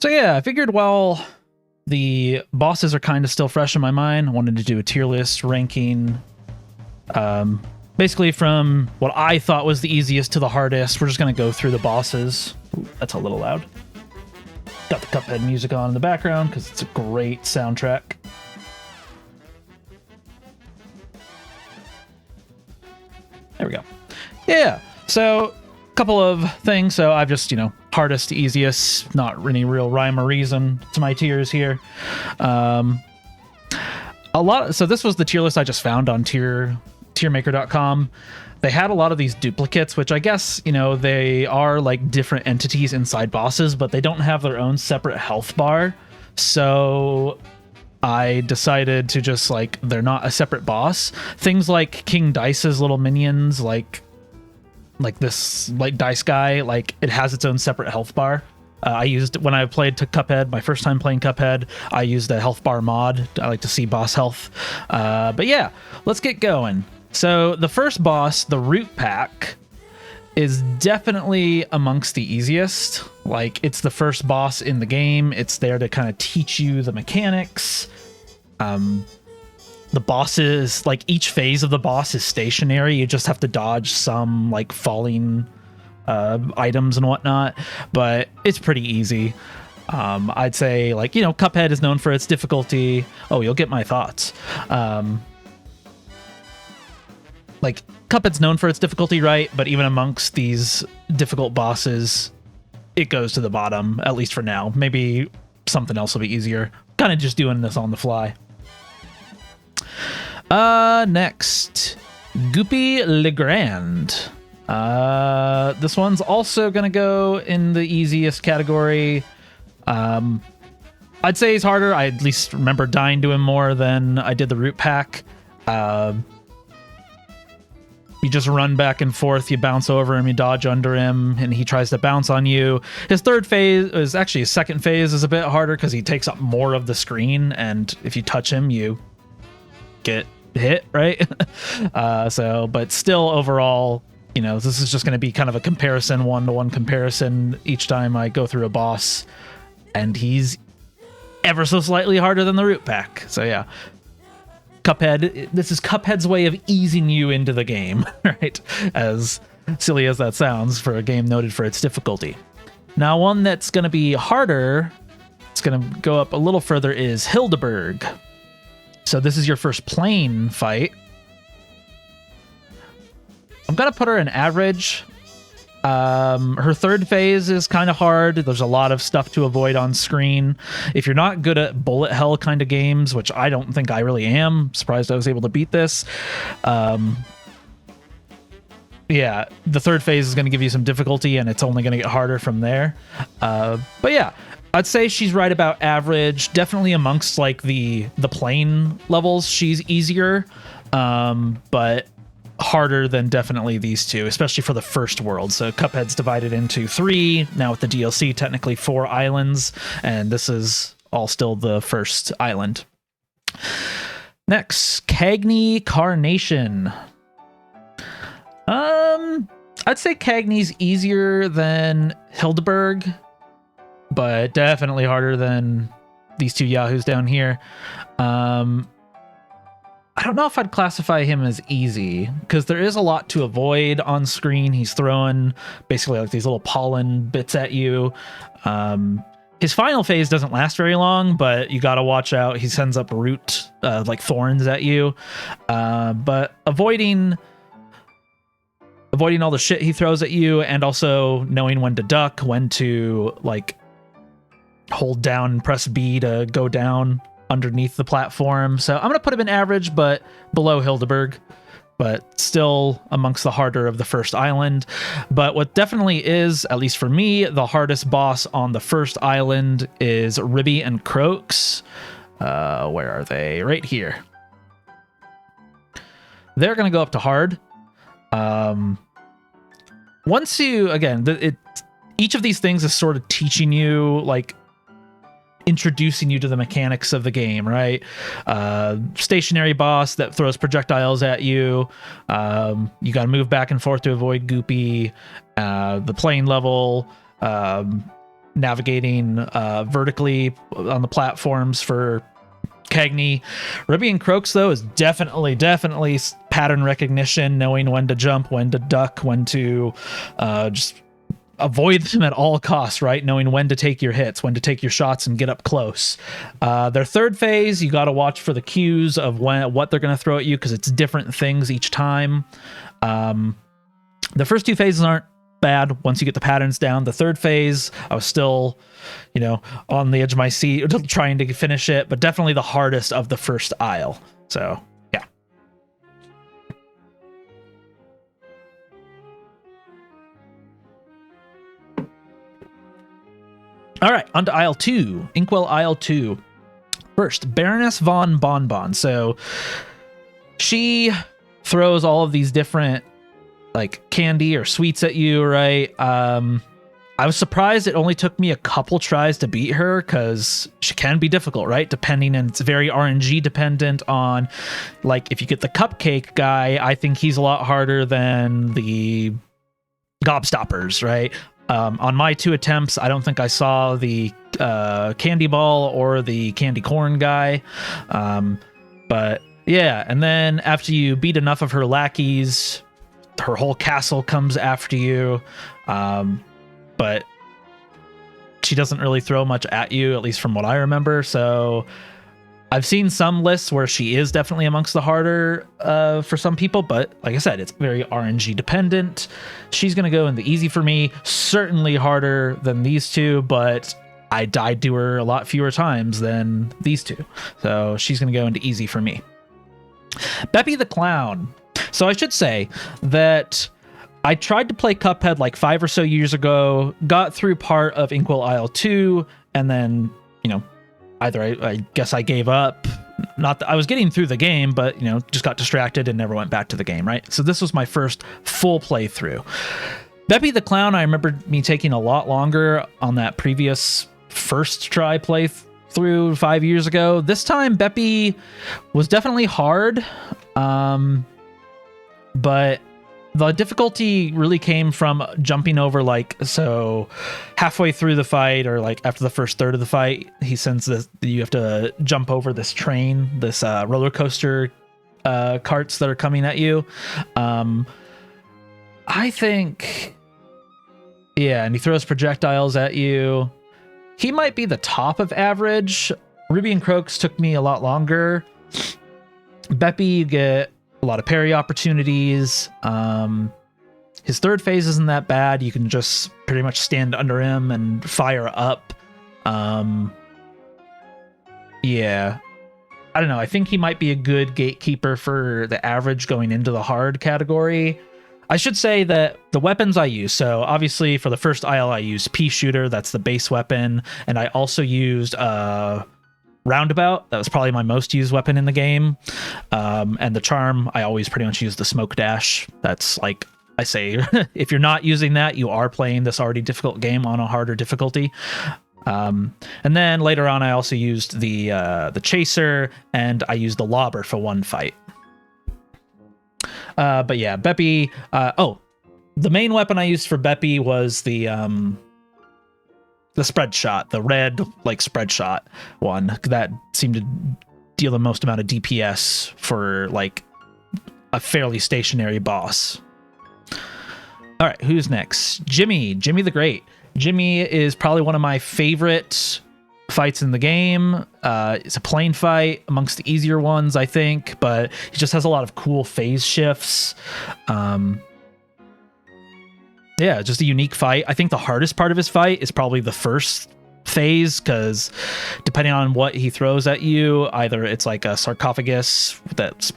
So yeah, I figured while the bosses are kind of still fresh in my mind, I wanted to do a tier list ranking, basically from what I thought was the easiest to the hardest. We're just going to go through the bosses. Ooh, that's a little loud. Got the Cuphead music on in the background because it's a great soundtrack. There we go. Yeah, so a couple of things. So I've just, hardest to easiest, not any real rhyme or reason to my tiers here. So this was the tier list I just found on tiermaker.com. They had a lot of these duplicates, which I guess, they are like different entities inside bosses, but they don't have their own separate health bar. So I decided to just they're not a separate boss. Things like King Dice's little minions, like this dice guy, it has its own separate health bar. I used, when I played to Cuphead, my first time playing Cuphead, I used a health bar mod. I like to see boss health. But yeah, let's get going. So the first boss, the Root Pack, is definitely amongst the easiest. It's the first boss in the game. It's there to kind of teach you the mechanics. The bosses, each phase of the boss is stationary. You just have to dodge some falling items and whatnot, but it's pretty easy. I'd say Cuphead is known for its difficulty. Oh, you'll get my thoughts. Cuphead's known for its difficulty, right? But even amongst these difficult bosses, it goes to the bottom, at least for now. Maybe something else will be easier. Kind of just doing this on the fly. Next, Goopy Legrand. This one's also gonna go in the easiest category. I'd say he's harder. I at least remember dying to him more than I did the Root Pack. You just run back and forth, you bounce over him, you dodge under him, and he tries to bounce on you. His third phase is actually his second phase is a bit harder because he takes up more of the screen, and if you touch him, you get hit, right? But still overall, this is just going to be kind of a comparison, one-to-one comparison each time I go through a boss, and he's ever so slightly harder than the Root Pack. So yeah. Cuphead, this is Cuphead's way of easing you into the game, right? As silly as that sounds for a game noted for its difficulty. Now, one that's going to be harder, it's going to go up a little further, is Hildeberg. So this is your first plane fight. I'm going to put her in average. Her third phase is kind of hard. There's a lot of stuff to avoid on screen. If you're not good at bullet hell kind of games, which I don't think I really am, surprised I was able to beat this. Yeah, the third phase is going to give you some difficulty, and it's only going to get harder from there. But yeah, I'd say she's right about average. Definitely amongst the plane levels, she's easier, but harder than definitely these two, especially for the first world. So Cuphead's divided into 3, now with the DLC, technically 4 islands, and this is all still the first island. Next, Cagney Carnation. I'd say Cagney's easier than Hildeberg, but definitely harder than these two yahoos down here. I don't know if I'd classify him as easy, because there is a lot to avoid on screen. He's throwing basically these little pollen bits at you. His final phase doesn't last very long, but you gotta watch out. He sends up root, thorns at you. But avoiding all the shit he throws at you, and also knowing when to duck, when to hold down and press B to go down underneath the platform. So I'm going to put him in average, but below Hildeberg, but still amongst the harder of the first island. But what definitely is, at least for me, the hardest boss on the first island is Ribby and Croaks. Where are they? Right here. They're going to go up to hard. Once you, again, each of these things is sort of teaching you, introducing you to the mechanics of the game, right? Stationary boss that throws projectiles at you. You got to move back and forth to avoid Goopy. The plane level. navigating vertically on the platforms for Cagney. Ruby and Croaks, though, is definitely pattern recognition, knowing when to jump, when to duck, when to just avoid them at all costs, right? Knowing when to take your hits, when to take your shots and get up close. Their third phase, you got to watch for the cues of what they're going to throw at you, because it's different things each time. The first two phases aren't bad once you get the patterns down. The third phase, I was still, on the edge of my seat trying to finish it, but definitely the hardest of the first aisle. So yeah. All right, on to aisle 2, Inkwell aisle 2. First, Baroness von Bonbon. So she throws all of these different like candy or sweets at you, right? I was surprised it only took me a couple tries to beat her, because she can be difficult, right? Depending, and it's very RNG dependent on, like, if you get the cupcake guy, I think he's a lot harder than the gobstoppers, right? On my 2 attempts, I don't think I saw the candy ball or the candy corn guy. But yeah, and then after you beat enough of her lackeys, her whole castle comes after you, but she doesn't really throw much at you, at least from what I remember. So I've seen some lists where she is definitely amongst the harder for some people, but like I said, it's very RNG dependent. She's going to go in the easy for me, certainly harder than these two, but I died to her a lot fewer times than these two. So she's going to go into easy for me. Beppy the Clown. So I should say that I tried to play Cuphead like 5 or so years ago, got through part of Inkwell Isle 2, and then, either I guess I gave up. Not that I was getting through the game, but, just got distracted and never went back to the game, right? So this was my first full playthrough. Beppy the Clown, I remember me taking a lot longer on that previous first try playthrough 5 years ago. This time, Beppy was definitely hard. But the difficulty really came from jumping over, so halfway through the fight, or like after the first third of the fight, he sends this, you have to jump over this train, this roller coaster carts that are coming at you. I think, yeah, and he throws projectiles at you. He might be the top of average. Ruby and Croaks took me a lot longer. Beppy, you get a lot of parry opportunities. His third phase isn't that bad. You can just pretty much stand under him and fire up. Yeah, I don't know. I think he might be a good gatekeeper for the average going into the hard category. I should say that the weapons I use, so obviously for the first aisle I used pea shooter, that's the base weapon, and I also used roundabout. That was probably my most used weapon in the game. And the charm, I always pretty much use the smoke dash. That's like I say, if you're not using that, you are playing this already difficult game on a harder difficulty. And then later on, I also used the chaser, and I used the lobber for one fight. But yeah, Beppy. The main weapon I used for Beppy was the spread shot, the red spread shot one that seemed to deal the most amount of DPS for like a fairly stationary boss. All right, who's next? Jimmy the Great. Jimmy is probably one of my favorite fights in the game. It's a plane fight amongst the easier ones, I think, but he just has a lot of cool phase shifts. Yeah, just a unique fight. I think the hardest part of his fight is probably the first phase, because depending on what he throws at you, either it's like a sarcophagus that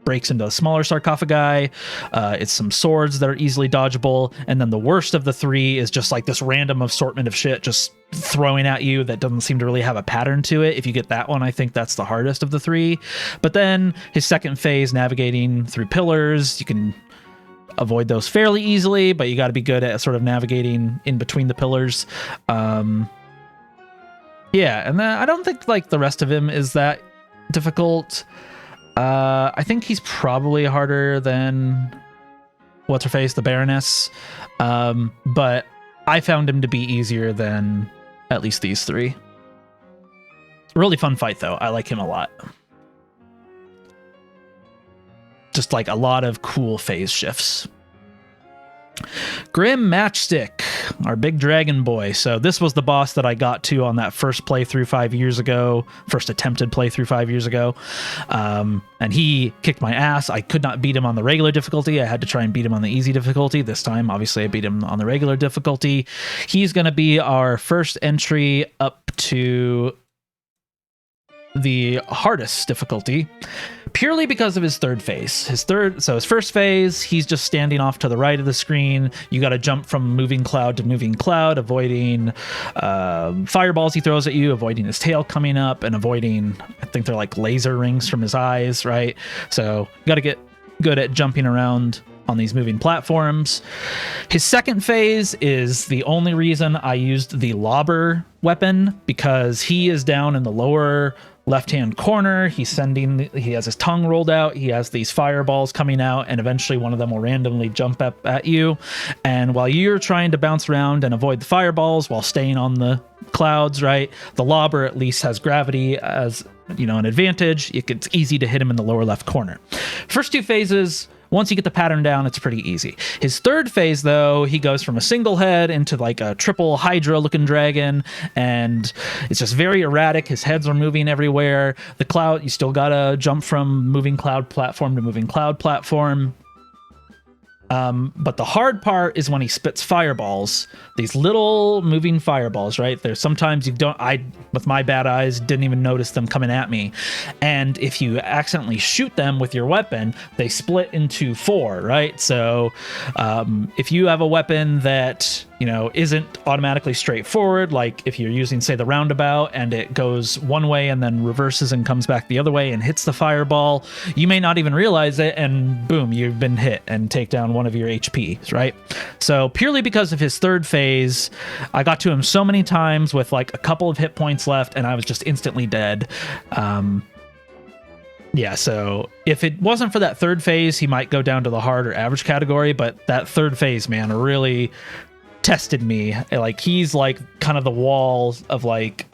breaks into a smaller sarcophagi, it's some swords that are easily dodgeable, and then the worst of the three is just like this random assortment of shit just throwing at you that doesn't seem to really have a pattern to it. If you get that one, I think that's the hardest of the three. But then his second phase, navigating through pillars, you can avoid those fairly easily, but you got to be good at sort of navigating in between the pillars. Yeah, and then I don't think like the rest of him is that difficult. I think he's probably harder than what's her face, the Baroness. But I found him to be easier than at least these three. Really fun fight, though. I like him a lot. Just like a lot of cool phase shifts. Grim Matchstick, our big dragon boy. So this was the boss that I got to on that first playthrough 5 years ago, first attempted playthrough 5 years ago. And he kicked my ass. I could not beat him on the regular difficulty. I had to try and beat him on the easy difficulty. This time, obviously, I beat him on the regular difficulty. He's going to be our first entry up to the hardest difficulty, purely because of his third phase. His first phase, he's just standing off to the right of the screen. You got to jump from moving cloud to moving cloud, avoiding fireballs he throws at you, avoiding his tail coming up, and avoiding, I think they're like laser rings from his eyes, right? So you got to get good at jumping around on these moving platforms. His second phase is the only reason I used the lobber weapon, because he is down in the lower left-hand corner. He has his tongue rolled out. He has these fireballs coming out, and eventually one of them will randomly jump up at you. And while you're trying to bounce around and avoid the fireballs while staying on the clouds, right, the lobber at least has gravity as, you know, an advantage. It's easy to hit him in the lower left corner. First two phases, once you get the pattern down, it's pretty easy. His third phase, though, he goes from a single head into like a triple Hydra looking dragon, and it's just very erratic. His heads are moving everywhere. The cloud, you still gotta jump from moving cloud platform to moving cloud platform. But the hard part is when he spits fireballs, these little moving fireballs, right? There's sometimes with my bad eyes, didn't even notice them coming at me. And if you accidentally shoot them with your weapon, they split into 4, right? So if you have a weapon that, you know, isn't automatically straightforward, like if you're using, say, the roundabout and it goes one way and then reverses and comes back the other way and hits the fireball, you may not even realize it, and boom, you've been hit and take down one of your HPs, right? So purely because of his third phase, I got to him so many times with like a couple of hit points left and I was just instantly dead. Yeah, so if it wasn't for that third phase, he might go down to the hard or average category, but that third phase, man, really tested me. Like, he's like kind of the wall of, like,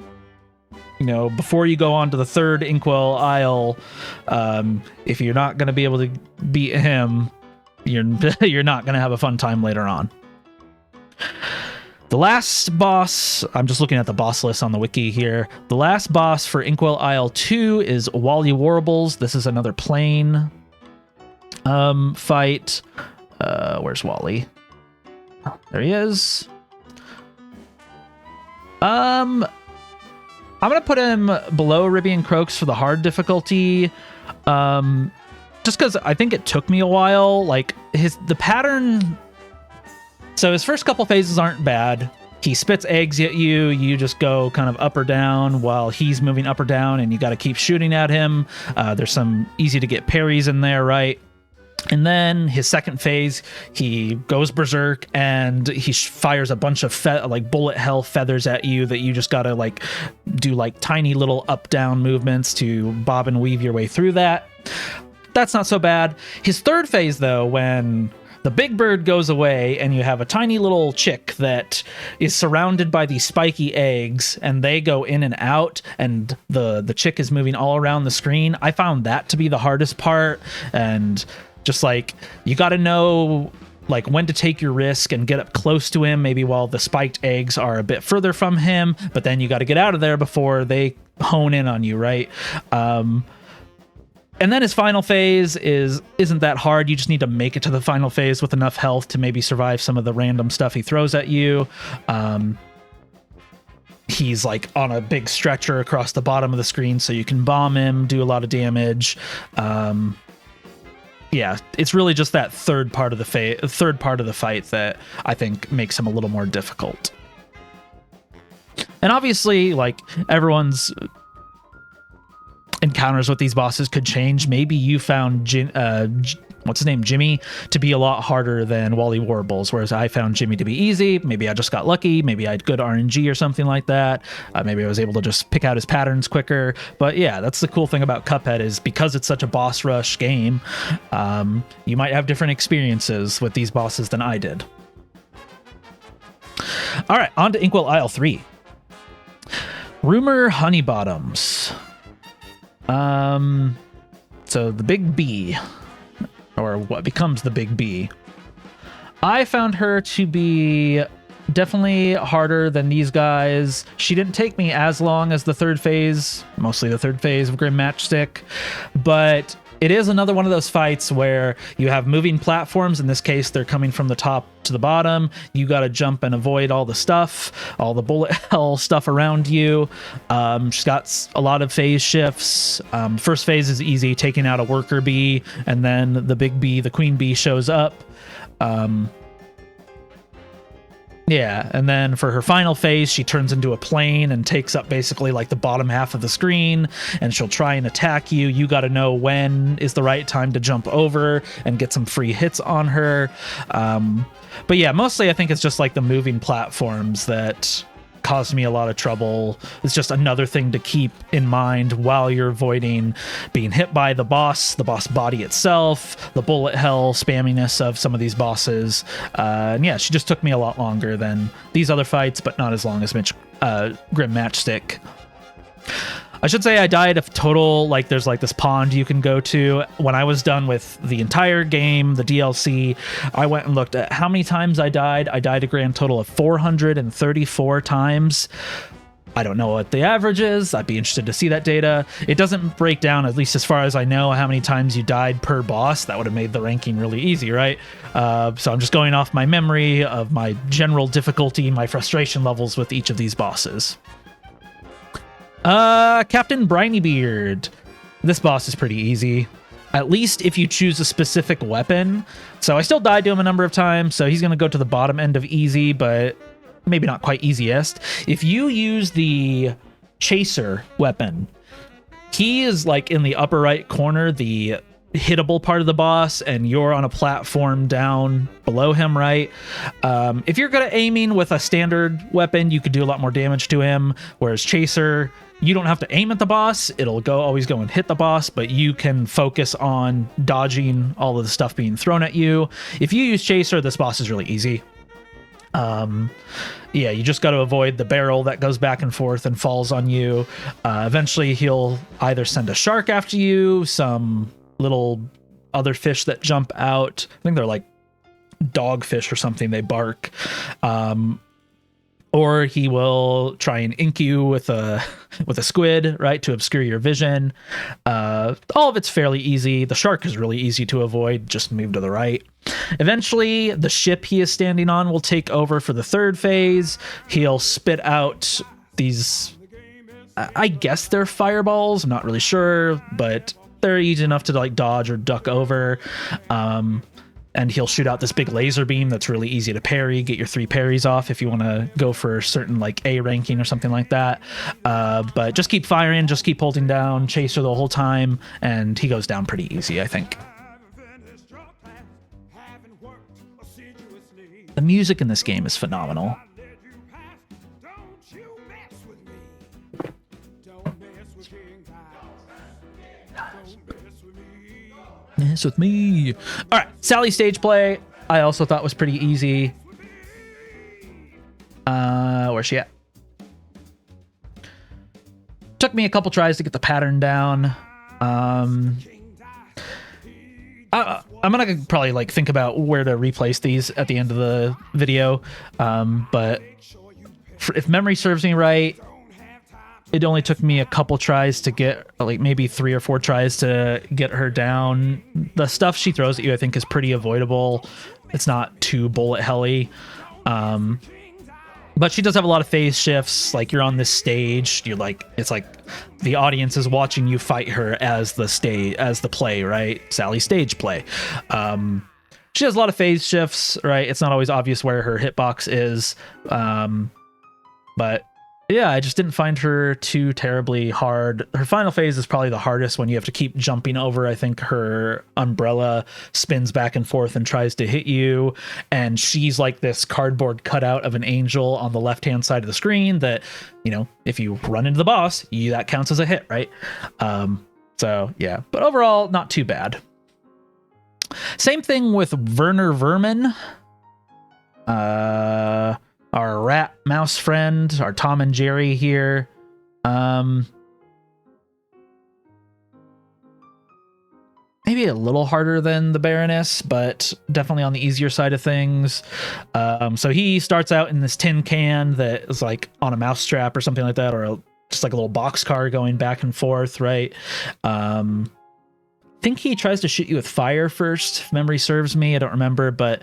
you know, before you go on to the third Inkwell Isle, if you're not going to be able to beat him, you're not going to have a fun time later on. The last boss, I'm just looking at the boss list on the wiki here. The last boss for Inkwell Isle 2 is Wally Warbles. This is another plane fight. Where's Wally? There he is. I'm gonna put him below Ribby and Croaks for the hard difficulty. Just because I think it took me a while. Like, the pattern. So his first couple phases aren't bad. He spits eggs at you. You just go kind of up or down while he's moving up or down, and you got to keep shooting at him. There's some easy to get parries in there, right? And then his second phase, he goes berserk and he fires a bunch of like bullet hell feathers at you that you just gotta like do like tiny little up down movements to bob and weave your way through that. That's not so bad. His third phase, though, when the big bird goes away and you have a tiny little chick that is surrounded by these spiky eggs and they go in and out and the chick is moving all around the screen, I found that to be the hardest part. And just like, you got to know like when to take your risk and get up close to him, maybe while the spiked eggs are a bit further from him, but then you got to get out of there before they hone in on you, right? And then his final phase isn't that hard. You just need to make it to the final phase with enough health to maybe survive some of the random stuff he throws at you. He's like on a big stretcher across the bottom of the screen, so you can bomb him, do a lot of damage. Yeah, it's really just that third part of the fight that I think makes him a little more difficult. And obviously, like, everyone's encounters with these bosses could change. Maybe you found Jimmy to be a lot harder than Wally Warbles, whereas I found Jimmy to be easy. Maybe I just got lucky. Maybe I had good RNG or something like that. Maybe I was able to just pick out his patterns quicker. But yeah, that's the cool thing about Cuphead, is because it's such a boss rush game, you might have different experiences with these bosses than I did. All right, on to Inkwell Isle 3. Rumor Honeybottoms. So the big B, or what becomes the big B. I found her to be definitely harder than these guys. She didn't take me as long as the third phase, mostly the third phase of Grim Matchstick, but it is another one of those fights where you have moving platforms. In this case, they're coming from the top to the bottom. You got to jump and avoid all the stuff, all the bullet hell stuff around you. She's got a lot of phase shifts. First phase is easy, taking out a worker bee, and then the big bee, the queen bee, shows up. Yeah, and then for her final phase, she turns into a plane and takes up basically like the bottom half of the screen, and she'll try and attack you. You got to know when is the right time to jump over and get some free hits on her. But yeah, mostly I think it's just like the moving platforms that caused me a lot of trouble. It's just another thing to keep in mind while you're avoiding being hit by the boss body itself, the bullet hell spamminess of some of these bosses. And yeah, she just took me a lot longer than these other fights, but not as long as Grim Matchstick. I should say I died a total, like there's like this pond you can go to. When I was done with the entire game, the DLC, I went and looked at how many times I died. I died a grand total of 434 times. I don't know what the average is. I'd be interested to see that data. It doesn't break down, at least as far as I know, how many times you died per boss. That would have made the ranking really easy, right? So I'm just going off my memory of my general difficulty, my frustration levels with each of these bosses. Captain Brinybeard. This boss is pretty easy, at least if you choose a specific weapon. So I still died to him a number of times, so he's going to go to the bottom end of easy, but maybe not quite easiest. If you use the Chaser weapon, he is like in the upper right corner, the hittable part of the boss, and you're on a platform down below him, right? If you're good at aiming with a standard weapon, you could do a lot more damage to him, whereas Chaser, you don't have to aim at the boss. It'll always go and hit the boss, but you can focus on dodging all of the stuff being thrown at you. If you use Chaser, this boss is really easy. Yeah, you just got to avoid the barrel that goes back and forth and falls on you. Eventually, he'll either send a shark after you, some little other fish that jump out. I think they're like dogfish or something. They bark. Or he will try and ink you with a squid, right, to obscure your vision. All of it's fairly easy. The shark is really easy to avoid. Just move to the right. Eventually, the ship he is standing on will take over for the third phase. He'll spit out these, I guess they're fireballs. I'm not really sure, but they're easy enough to like dodge or duck over. And he'll shoot out this big laser beam that's really easy to parry, get your 3 parries off if you want to go for a certain like A ranking or something like that. But just keep firing, just keep holding down Chaser the whole time, and he goes down pretty easy, I think. The music in this game is phenomenal. Mess with me. All right, Sally stage play. I also thought was pretty easy. Where's she at? Took me a couple tries to get the pattern down. I'm gonna probably like think about where to replace these at the end of the video. But if memory serves me right, it only took me a couple tries to get, like maybe 3 or 4 tries to get her down. The stuff she throws at you, I think, is pretty avoidable. It's not too bullet helly. But she does have a lot of phase shifts. Like you're on this stage, you're like, it's like the audience is watching you fight her as the play, right? Sally stage play. She has a lot of phase shifts, right? It's not always obvious where her hitbox is. But yeah, I just didn't find her too terribly hard. Her final phase is probably the hardest, when you have to keep jumping over. I think her umbrella spins back and forth and tries to hit you, and she's like this cardboard cutout of an angel on the left-hand side of the screen that, you know, if you run into the boss, that counts as a hit, right? So yeah, but overall, not too bad. Same thing with Werner Vermin. our rat mouse friend, our Tom and Jerry here. Maybe a little harder than the Baroness, but definitely on the easier side of things. So he starts out in this tin can that is like on a mouse strap or something like that, or just like a little box car going back and forth, right? I think he tries to shoot you with fire first, if memory serves me. I don't remember, but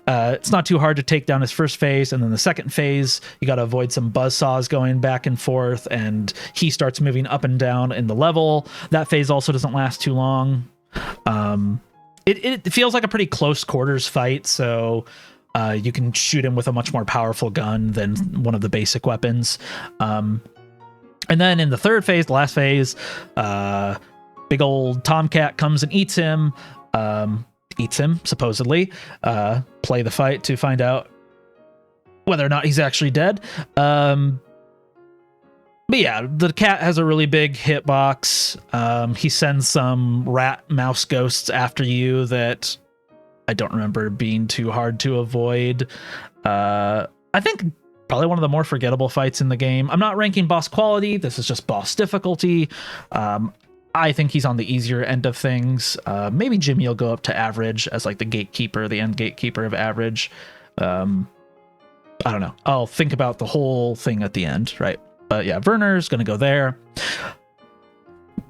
it's not too hard to take down his first phase. And then the second phase, you got to avoid some buzzsaws going back and forth, and he starts moving up and down in the level. That phase also doesn't last too long. It feels like a pretty close quarters fight, so you can shoot him with a much more powerful gun than one of the basic weapons. And then in the third phase, the last phase, big old Tomcat comes and eats him, supposedly. Play the fight to find out whether or not he's actually dead. But yeah, the cat has a really big hitbox. He sends some rat mouse ghosts after you that I don't remember being too hard to avoid. I think probably one of the more forgettable fights in the game. I'm not ranking boss quality. This is just boss difficulty. I think he's on the easier end of things. Maybe Jimmy will go up to average as like the gatekeeper, the end gatekeeper of average. I don't know. I'll think about the whole thing at the end, right? But yeah, Werner's going to go there.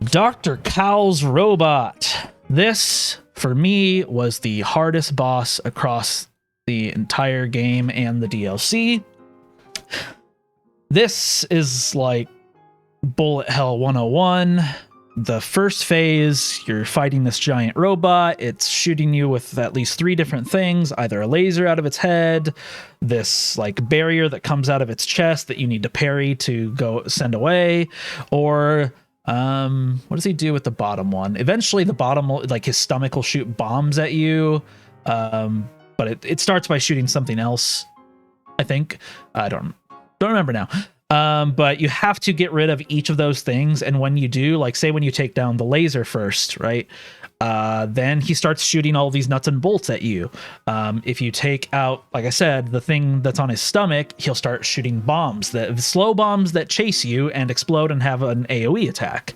Dr. Cowl's robot. This, for me, was the hardest boss across the entire game and the DLC. This is like Bullet Hell 101. The first phase, you're fighting this giant robot. It's shooting you with at least 3 different things, either a laser out of its head, this like barrier that comes out of its chest that you need to parry to go send away, or what does he do with the bottom one? Eventually the bottom, like his stomach will shoot bombs at you, but it starts by shooting something else, I think. I don't remember now. But you have to get rid of each of those things. And when you do, like say when you take down the laser first, right? Then he starts shooting all these nuts and bolts at you. If you take out, like I said, the thing that's on his stomach, he'll start shooting bombs, slow bombs that chase you and explode and have an AoE attack.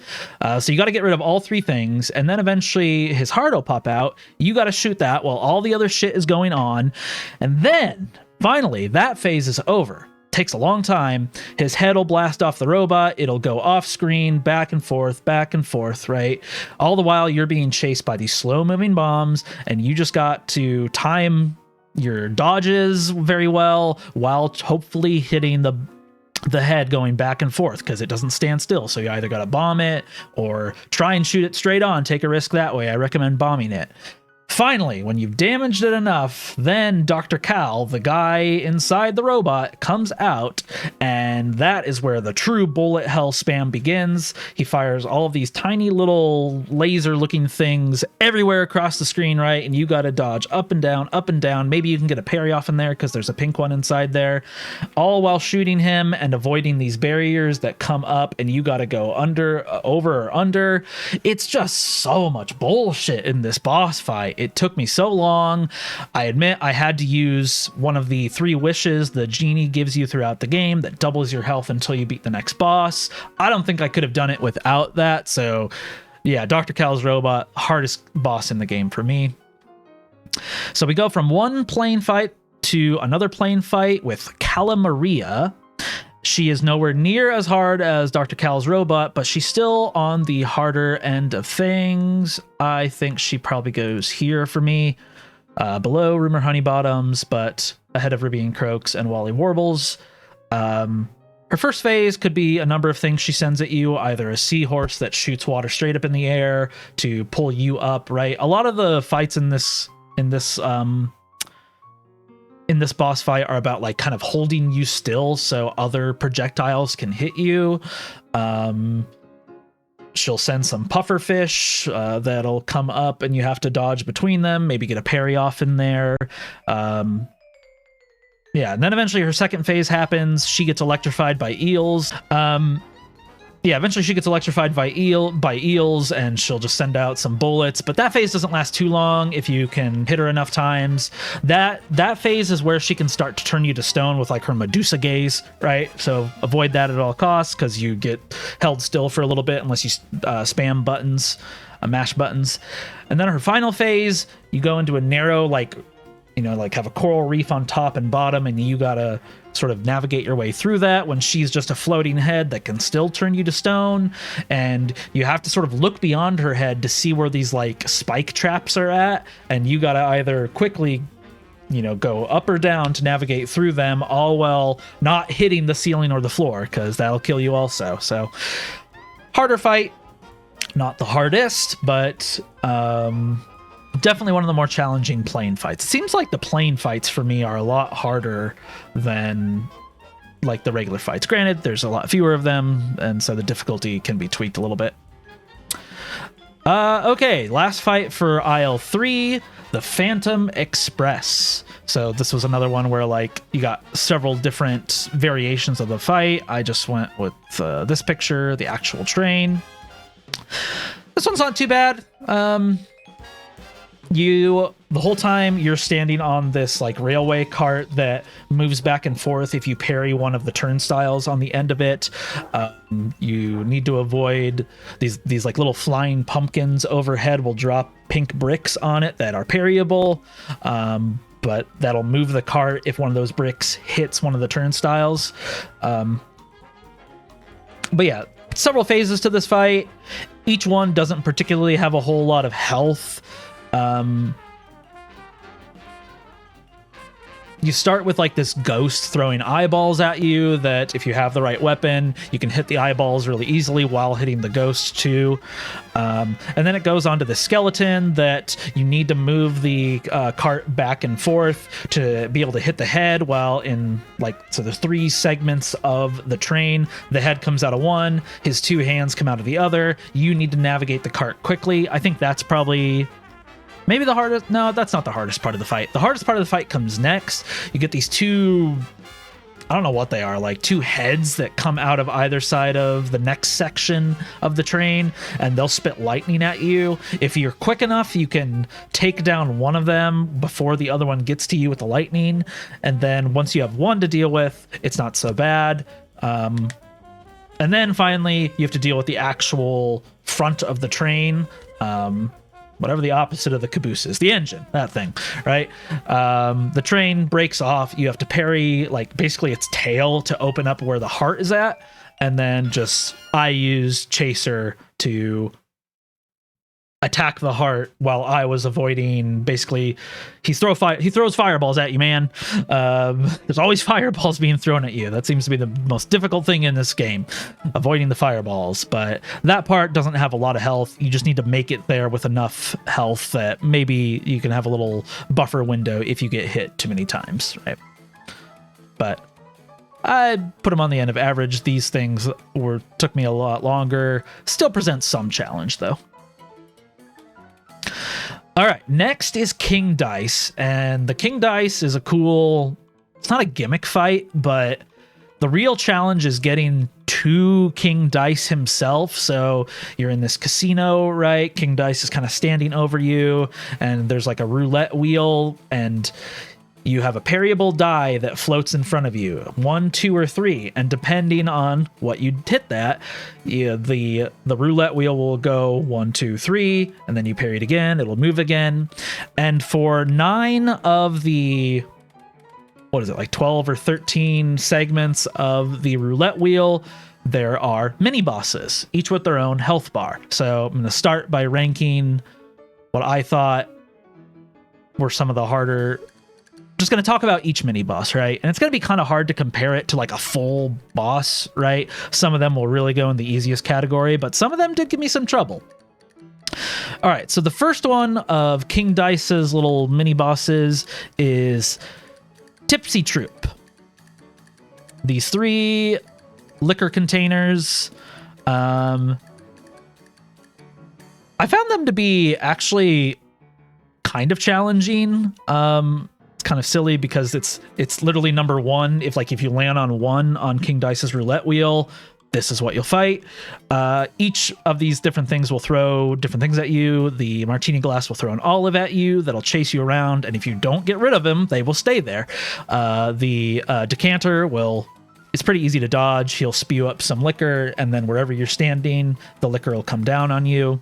So you got to get rid of all 3 things. And then eventually his heart will pop out. You got to shoot that while all the other shit is going on. And then finally that phase is over. Takes a long time. His head will blast off the robot. It'll go off screen, back and forth, right? All the while you're being chased by these slow moving bombs, and you just got to time your dodges very well while hopefully hitting the head going back and forth, because it doesn't stand still. So you either got to bomb it or try and shoot it straight on. Take a risk that way. I recommend bombing it. Finally, when you've damaged it enough, then Dr. Cal, the guy inside the robot, comes out, and that is where the true bullet hell spam begins. He fires all of these tiny little laser-looking things everywhere across the screen, right? And you gotta dodge up and down, up and down. Maybe you can get a parry off in there because there's a pink one inside there. All while shooting him and avoiding these barriers that come up, and you gotta go over or under. It's just so much bullshit in this boss fight. It took me so long. I admit I had to use one of the 3 wishes the genie gives you throughout the game that doubles your health until you beat the next boss. I don't think I could have done it without that. So yeah, Dr. Cal's robot, hardest boss in the game for me. So we go from one plane fight to another plane fight with Cala Maria. She is nowhere near as hard as Dr. Cal's robot, but she's still on the harder end of things. I think she probably goes here for me, below Rumor Honeybottoms, but ahead of Ruby and Croaks and Wally Warbles. Her first phase could be a number of things she sends at you, either a seahorse that shoots water straight up in the air to pull you up, right? A lot of the fights in this boss fight are about like kind of holding you still so other projectiles can hit you. She'll send some pufferfish that'll come up and you have to dodge between them, maybe get a parry off in there. Yeah, and then eventually her second phase happens. She gets electrified by eels. Yeah, eventually she gets electrified by eels, and she'll just send out some bullets. But that phase doesn't last too long if you can hit her enough times. That phase is where she can start to turn you to stone with like her Medusa gaze, right? So avoid that at all costs, because you get held still for a little bit unless you spam buttons, mash buttons. And then her final phase, you go into a narrow, like, you know, like have a coral reef on top and bottom, and you gotta sort of navigate your way through that when she's just a floating head that can still turn you to stone. And you have to sort of look beyond her head to see where these like spike traps are at, and you gotta either quickly, you know, go up or down to navigate through them, all while not hitting the ceiling or the floor, because that'll kill you also. So harder fight, not the hardest, but definitely one of the more challenging plane fights. It seems like the plane fights for me are a lot harder than like the regular fights. Granted, there's a lot fewer of them, and so the difficulty can be tweaked a little bit. Okay, last fight for aisle 3, the Phantom Express. So this was another one where like you got several different variations of the fight. I just went with this picture, the actual train. This one's not too bad. The whole time you're standing on this like railway cart that moves back and forth if you parry one of the turnstiles on the end of it. You need to avoid these like little flying pumpkins overhead will drop pink bricks on it that are parryable, but that'll move the cart if one of those bricks hits one of the turnstiles. But yeah, several phases to this fight. Each one doesn't particularly have a whole lot of health. You start with like this ghost throwing eyeballs at you that if you have the right weapon, you can hit the eyeballs really easily while hitting the ghost too. And then it goes on to the skeleton that you need to move the cart back and forth to be able to hit the head while in like, so there's 3 segments of the train. The head comes out of one, his 2 hands come out of the other. You need to navigate the cart quickly. I think that's probably maybe the hardest. No, that's not the hardest part of the fight. The hardest part of the fight comes next. You get these 2, I don't know what they are, like 2 heads that come out of either side of the next section of the train, and they'll spit lightning at you. If you're quick enough, you can take down one of them before the other one gets to you with the lightning. And then once you have one to deal with, it's not so bad. And then finally, you have to deal with the actual front of the train. Whatever the opposite of the caboose is, the engine, that thing, right? The train breaks off. You have to parry like basically its tail to open up where the heart is at, and then I use Chaser to attack the heart while I was avoiding. Basically, he throws fireballs at you, man. There's always fireballs being thrown at you. That seems to be the most difficult thing in this game, avoiding the fireballs. But that part doesn't have a lot of health. You just need to make it there with enough health that maybe you can have a little buffer window if you get hit too many times, right? But I'd put them on the end of average. These things took me a lot longer. Still present some challenge though. All right, next is King Dice, and the King Dice is it's not a gimmick fight, but the real challenge is getting to King Dice himself. So you're in this casino, right? King Dice is kind of standing over you, and there's like a roulette wheel, and you have a parryable die that floats in front of you, 1, 2, or 3, and depending on what you hit that, the roulette wheel will go 1, 2, 3, and then you parry it again, it'll move again. And for 9 of the, like 12 or 13 segments of the roulette wheel, there are mini bosses, each with their own health bar. So I'm going to start by ranking what I thought were some of the harder. Just going to talk about each mini boss, right? And it's going to be kind of hard to compare it to like a full boss, right? Some of them will really go in the easiest category, but some of them did give me some trouble. All right, so the first one of King Dice's little mini bosses is Tipsy Troop. These 3 liquor containers. I found them to be actually kind of challenging. Kind of silly because it's literally number 1. If you land on 1 on King Dice's roulette wheel, this is what you'll fight. Each of these different things will throw different things at you. The martini glass will throw an olive at you that'll chase you around, and if you don't get rid of them, they will stay there. The decanter will... It's pretty easy to dodge. He'll spew up some liquor, and then wherever you're standing, the liquor will come down on you.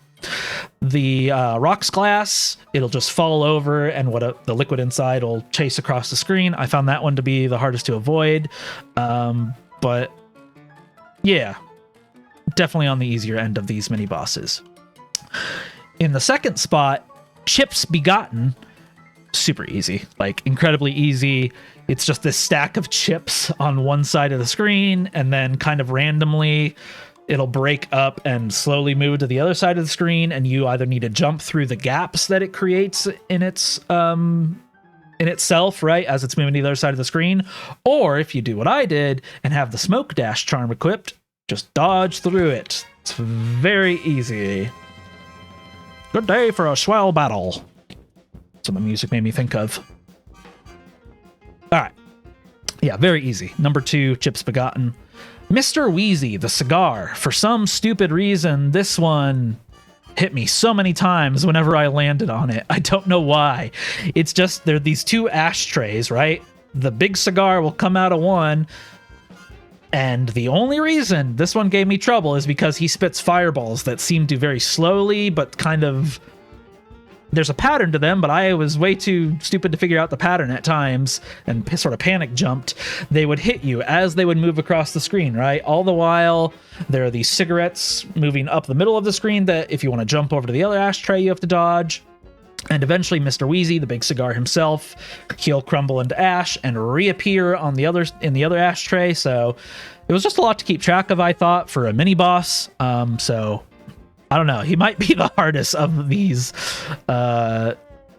The rocks glass, it'll just fall over, and the liquid inside will chase across the screen. I found that one to be the hardest to avoid. But yeah, definitely on the easier end of these mini bosses. In the second spot, Chips Begotten, super easy, like incredibly easy. It's just this stack of chips on one side of the screen, and then kind of randomly it'll break up and slowly move to the other side of the screen, and you either need to jump through the gaps that it creates in its in itself, right, as it's moving to the other side of the screen, or if you do what I did and have the smoke dash charm equipped, just dodge through it. It's very easy. Good day for a swell battle. That's what the music made me think of. All right. Yeah, very easy. Number 2, Chips Begotten. Mr. Wheezy, the cigar. For some stupid reason, this one hit me so many times whenever I landed on it. I don't know why. It's just, there are these 2 ashtrays, right? The big cigar will come out of one, and the only reason this one gave me trouble is because he spits fireballs that seem to very slowly, but kind of... There's a pattern to them, but I was way too stupid to figure out the pattern at times and sort of panic jumped. They would hit you as they would move across the screen, right? All the while, there are these cigarettes moving up the middle of the screen that if you want to jump over to the other ashtray, you have to dodge. And eventually, Mr. Wheezy, the big cigar himself, he'll crumble into ash and reappear on in the other ashtray. So it was just a lot to keep track of, I thought, for a mini boss. So I don't know. He might be the hardest of these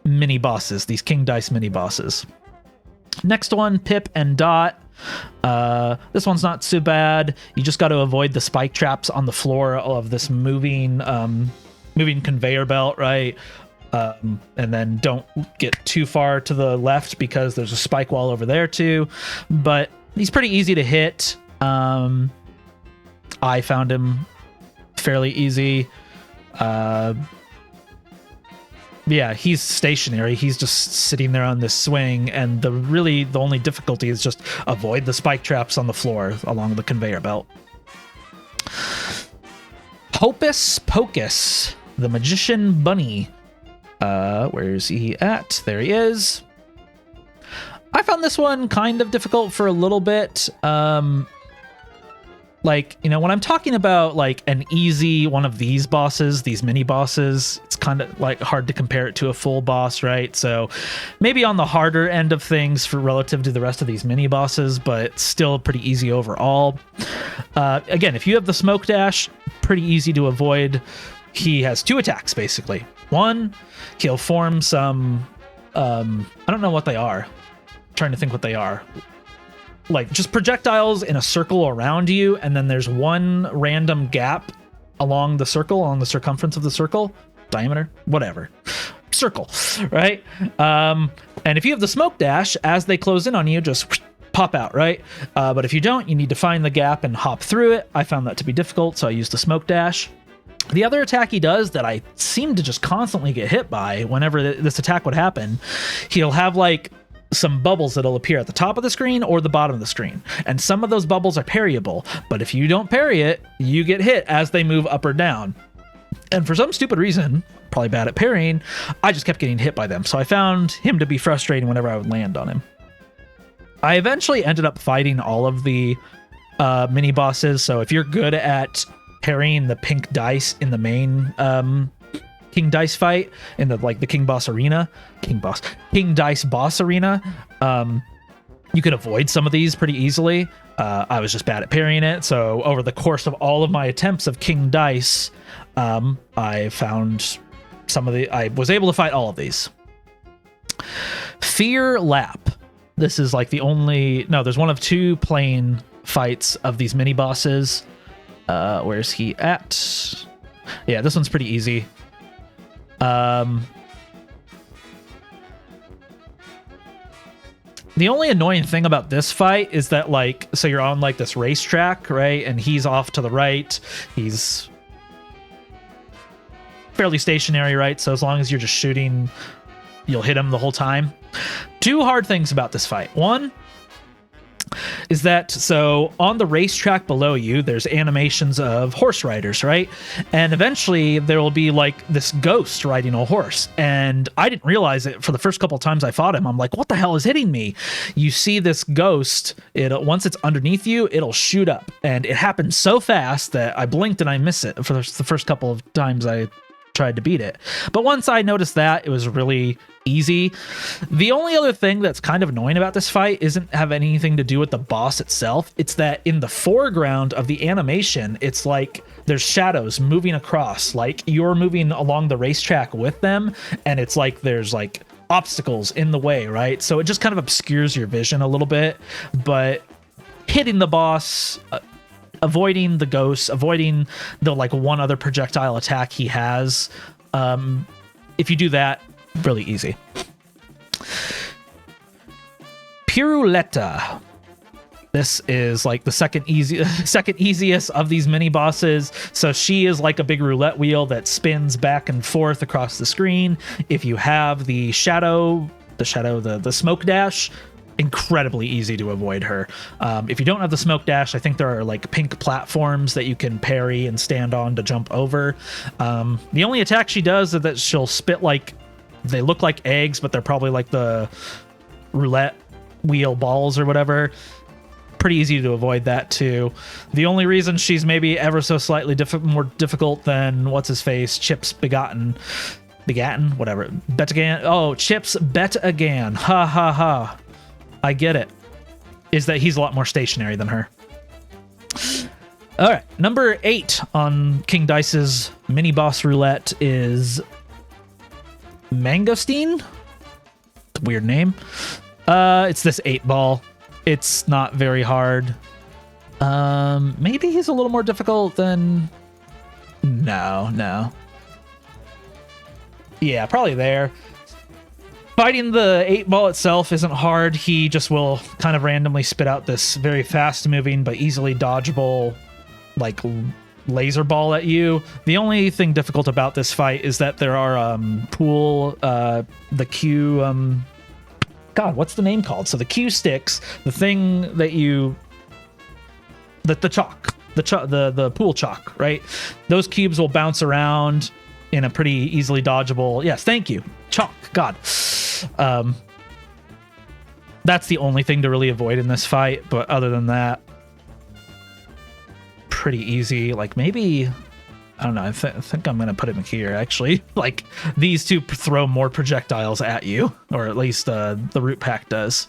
mini bosses, these King Dice mini bosses. Next one, Pip and Dot. This one's not too bad. You just got to avoid the spike traps on the floor of this moving conveyor belt, right? And then don't get too far to the left because there's a spike wall over there too. But he's pretty easy to hit. I found him fairly easy. Yeah, he's stationary. He's just sitting there on this swing, and the only difficulty is just avoid the spike traps on the floor along the conveyor belt. Hocus Pocus, the Magician Bunny. Where is he at? There he is. I found this one kind of difficult for a little bit. Like, you know, when I'm talking about like an easy one of these bosses, these mini bosses, it's kind of like hard to compare it to a full boss, right? So maybe on the harder end of things for relative to the rest of these mini bosses, but still pretty easy overall. Again, if you have the smoke dash, pretty easy to avoid. He has 2 attacks, basically. One, he'll form some, I don't know what they are. I'm trying to think what they are. Like just projectiles in a circle around you, and then there's one random gap along the circle, along the circumference of the circle, diameter, whatever, circle, right? And if you have the smoke dash, as they close in on you, just pop out, right? But if you don't, you need to find the gap and hop through it. I found that to be difficult, so I used the smoke dash. The other attack he does that I seem to just constantly get hit by whenever this attack would happen, he'll have like some bubbles that'll appear at the top of the screen or the bottom of the screen. And some of those bubbles are parryable, but if you don't parry it, you get hit as they move up or down. And for some stupid reason, probably bad at parrying, I just kept getting hit by them. So I found him to be frustrating whenever I would land on him. I eventually ended up fighting all of the mini bosses. So if you're good at parrying the pink dice in the main King Dice fight in the King Dice boss arena, you can avoid some of these pretty easily. I was just bad at parrying it, so over the course of all of my attempts of King Dice, I found I was able to fight all of these. Fear Lap. This is like there's one of 2 plain fights of these mini bosses. Where's he at? Yeah, this one's pretty easy. The only annoying thing about this fight is that, like, so you're on like this racetrack, right? And he's off to the right. He's fairly stationary, right? So as long as you're just shooting, you'll hit him the whole time. Two hard things about this fight. One is that, so on the racetrack below you, there's animations of horse riders, right? And eventually there will be like this ghost riding a horse. And I didn't realize it for the first couple of times I fought him. I'm like, what the hell is hitting me? You see this ghost, once it's underneath you, it'll shoot up. And it happened so fast that I blinked and I missed it for the first couple of times I tried to beat it. But once I noticed that, it was really easy. The only other thing that's kind of annoying about this fight isn't have anything to do with the boss itself. It's that in the foreground of the animation, it's like there's shadows moving across, like you're moving along the racetrack with them, and it's like there's like obstacles in the way, right? So it just kind of obscures your vision a little bit. But hitting the boss, avoiding the ghosts, avoiding the like one other projectile attack he has, if you do that, really easy. Piruletta. This is like the second easiest of these mini bosses. So she is like a big roulette wheel that spins back and forth across the screen. If you have the smoke dash, incredibly easy to avoid her. If you don't have the smoke dash, I think there are like pink platforms that you can parry and stand on to jump over. The only attack she does is that she'll spit like, they look like eggs, but they're probably like the roulette wheel balls or whatever. Pretty easy to avoid that too. The only reason she's maybe ever so slightly more difficult than what's his face, Chips Begatten, whatever, Betagan. Oh, Chips Betagan. Ha ha ha. I get it. Is that he's a lot more stationary than her. All right, number 8 on King Dice's mini boss roulette is Mangosteen. It's a weird name. It's this 8-ball. It's not very hard. Maybe he's a little more difficult than... No. Yeah, probably there. Fighting the 8-ball itself isn't hard. He just will kind of randomly spit out this very fast-moving but easily dodgeable, like, laser ball at you. The only thing difficult about this fight is that there are the Q... God, what's the name called? So the Q sticks, the thing that the chalk, the pool chalk, right? Those cubes will bounce around in a pretty easily dodgeable... Yes, thank you. Chalk. God. That's the only thing to really avoid in this fight, but other than that, pretty easy. Like, maybe... I don't know. I think I'm going to put him here, actually. Like, these two throw more projectiles at you, or at least the root pack does.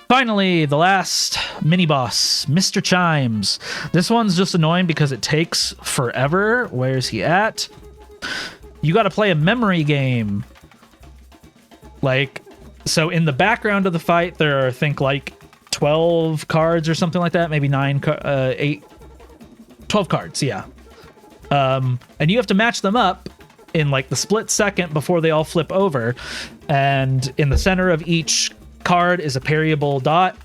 Finally, the last mini-boss, Mr. Chimes. This one's just annoying because it takes forever. Where's he at? You got to play a memory game. Like, so in the background of the fight, there are, I think, like 12 cards or something like that. Maybe 12 cards, yeah. And you have to match them up in like the split second before they all flip over. And in the center of each card is a parryable dot.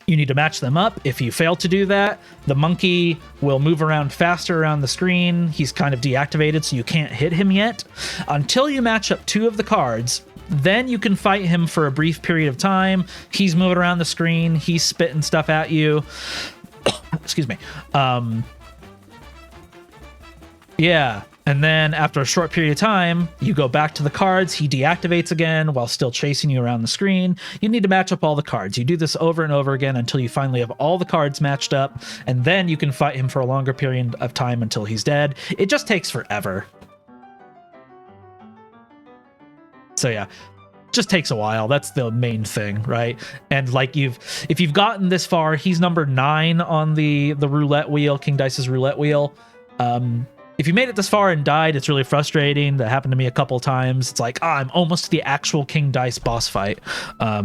You need to match them up. If you fail to do that, the monkey will move around faster around the screen. He's kind of deactivated, so you can't hit him yet. Until you match up 2 of the cards, then you can fight him for a brief period of time. He's moving around the screen. He's spitting stuff at you. Excuse me. Yeah, and then after a short period of time, you go back to the cards. He deactivates again while still chasing you around the screen. You need to match up all the cards. You do this over and over again until you finally have all the cards matched up, and then you can fight him for a longer period of time until he's dead. It just takes forever. So yeah, just takes a while. That's the main thing, right? And like if you've gotten this far, he's number 9 on the roulette wheel, King Dice's roulette wheel. If you made it this far and died, it's really frustrating. That happened to me a couple times. It's like, I'm almost to the actual King Dice boss fight. I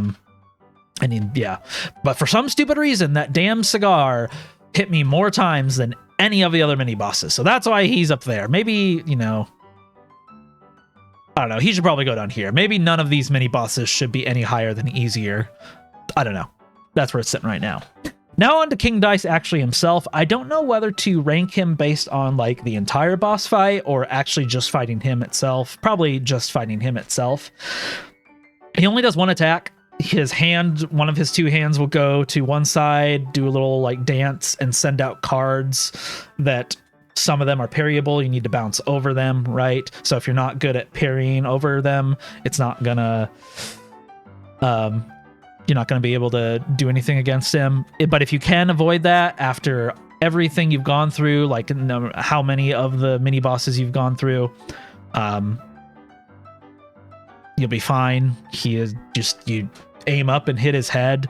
mean, yeah. But for some stupid reason, that damn cigar hit me more times than any of the other mini bosses. So that's why he's up there. Maybe, you know, I don't know. He should probably go down here. Maybe none of these mini bosses should be any higher than easier. I don't know. That's where it's sitting right now. Now on to King Dice actually himself. I don't know whether to rank him based on like the entire boss fight or actually just fighting him itself. Probably just fighting him itself. He only does one attack. His hand, one of his two hands will go to one side, do a little like dance and send out cards that some of them are parryable. You need to bounce over them, right? So if you're not good at parrying over them, it's not gonna, you're not going to be able to do anything against him. But if you can avoid that after everything you've gone through, like how many of the mini bosses you've gone through, you'll be fine. He is just, you aim up and hit his head,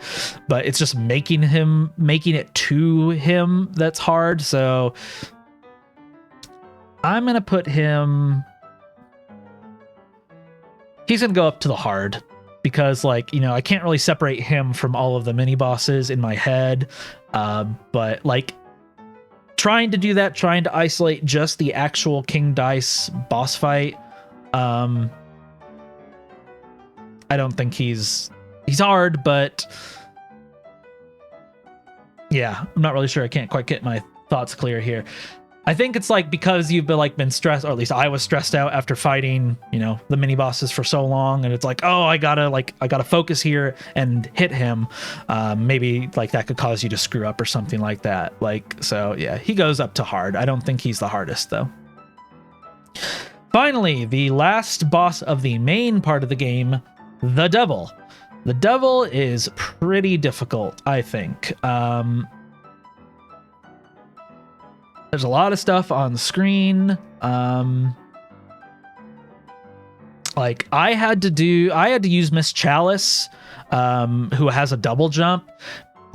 but it's just making it to him that's hard. So I'm going to put him, he's going to go up to the hard. Because, like, you know, I can't really separate him from all of the mini bosses in my head. But, like, trying to do that, trying to isolate just the actual King Dice boss fight, I don't think he's hard, but yeah, I'm not really sure. I can't quite get my thoughts clear here. I think it's like because you've been stressed, or at least I was stressed out after fighting, you know, the mini bosses for so long, and it's like, oh, I gotta focus here and hit him. Maybe like that could cause you to screw up or something like that. Like, so yeah, he goes up to hard. I don't think he's the hardest though. Finally, the last boss of the main part of the game, the Devil. The Devil is pretty difficult, I think. There's a lot of stuff on the screen. Like I had to use Miss Chalice, who has a double jump,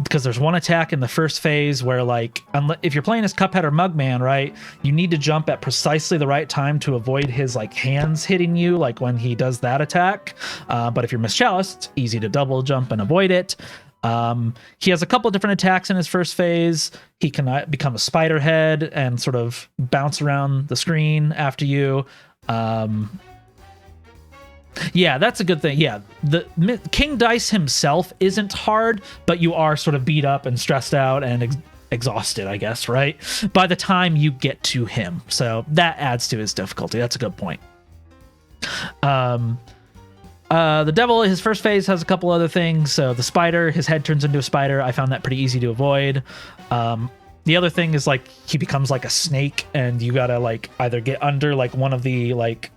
because there's one attack in the first phase where, like, if you're playing as Cuphead or Mugman, right, you need to jump at precisely the right time to avoid his like hands hitting you, like when he does that attack. But if you're Miss Chalice, it's easy to double jump and avoid it. He has a couple of different attacks in his first phase. He can become a spider head and sort of bounce around the screen after you. Yeah, that's a good thing. Yeah, the King Dice himself isn't hard, but you are sort of beat up and stressed out and exhausted, I guess, right? By the time you get to him. So that adds to his difficulty. That's a good point. The Devil, his first phase has a couple other things. So the spider, his head turns into a spider. I found that pretty easy to avoid. The other thing is like he becomes like a snake, and you gotta like either get under like one of the like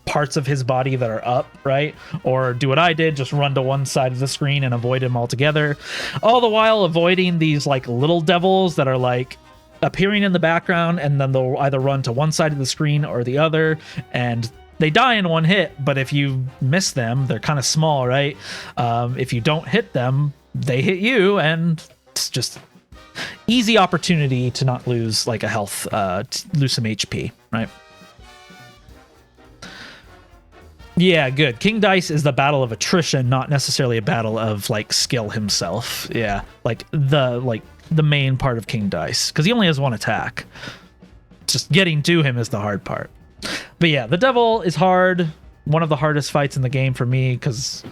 parts of his body that are up, right? Or do what I did, just run to one side of the screen and avoid him altogether. All the while avoiding these like little devils that are like appearing in the background, and then they'll either run to one side of the screen or the other, and they die in one hit. But if you miss them, they're kind of small, right? If you don't hit them, they hit you, and it's just easy opportunity to not lose like a health, lose some HP, right? Yeah, good. King Dice is the battle of attrition, not necessarily a battle of like skill himself. Yeah, like the main part of King Dice, because he only has one attack. Just getting to him is the hard part. But yeah, the Devil is hard. One of the hardest fights in the game for me, because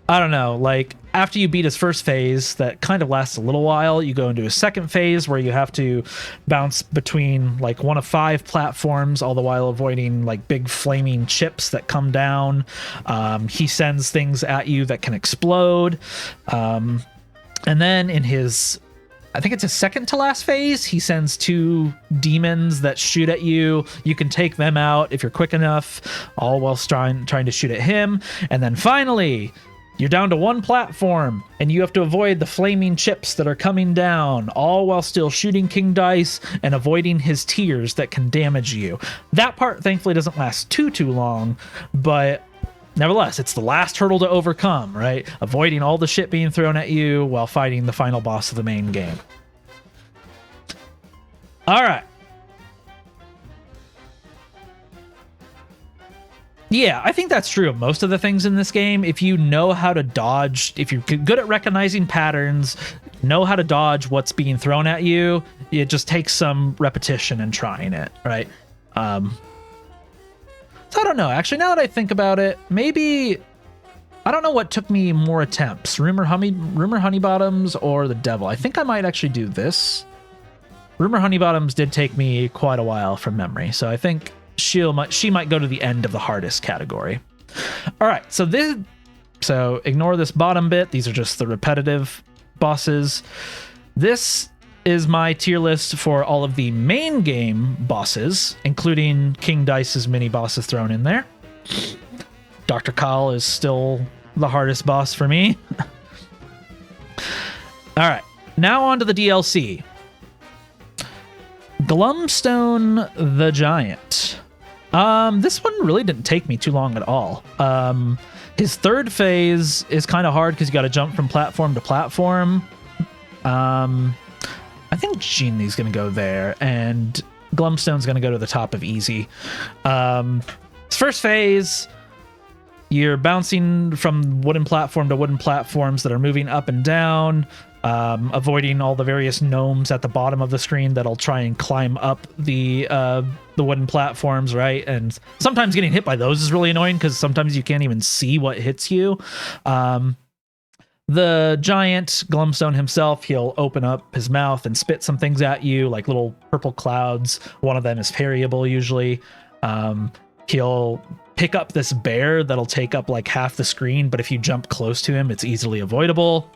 I don't know, like after you beat his first phase, that kind of lasts a little while, you go into a second phase where you have to bounce between like one of 5 platforms, all the while avoiding like big flaming chips that come down. He sends things at you that can explode. And then in his, I think it's his second to last phase, he sends 2 demons that shoot at you. You can take them out if you're quick enough, all while trying to shoot at him. And then finally, you're down to 1 platform, and you have to avoid the flaming chips that are coming down, all while still shooting King Dice and avoiding his tears that can damage you. That part, thankfully, doesn't last too long, but nevertheless, it's the last hurdle to overcome, right? Avoiding all the shit being thrown at you while fighting the final boss of the main game. All right. Yeah, I think that's true of most of the things in this game. If you know how to dodge, if you're good at recognizing patterns, know how to dodge what's being thrown at you, it just takes some repetition and trying it, right? So I don't know. Actually, now that I think about it, maybe I don't know what took me more attempts, Rumor Honeybottoms or the Devil. I think I might actually do this. Rumor Honeybottoms did take me quite a while from memory, so I think she might go to the end of the hardest category. All right, so ignore this bottom bit. These are just the repetitive bosses. This is my tier list for all of the main game bosses, including King Dice's mini bosses thrown in there. Dr. Kyle is still the hardest boss for me. All right, now on to the DLC. Glumstone the Giant. This one really didn't take me too long at all. His third phase is kind of hard because you got to jump from platform to platform. I think Genie's going to go there, and Glumstone's going to go to the top of easy. His first phase, you're bouncing from wooden platform to wooden platforms that are moving up and down, avoiding all the various gnomes at the bottom of the screen that'll try and climb up the wooden platforms, right? And sometimes getting hit by those is really annoying because sometimes you can't even see what hits you. The giant Glumstone himself, he'll open up his mouth and spit some things at you, like little purple clouds. One of them is parryable usually. He'll pick up this bear that'll take up like half the screen, but if you jump close to him, it's easily avoidable.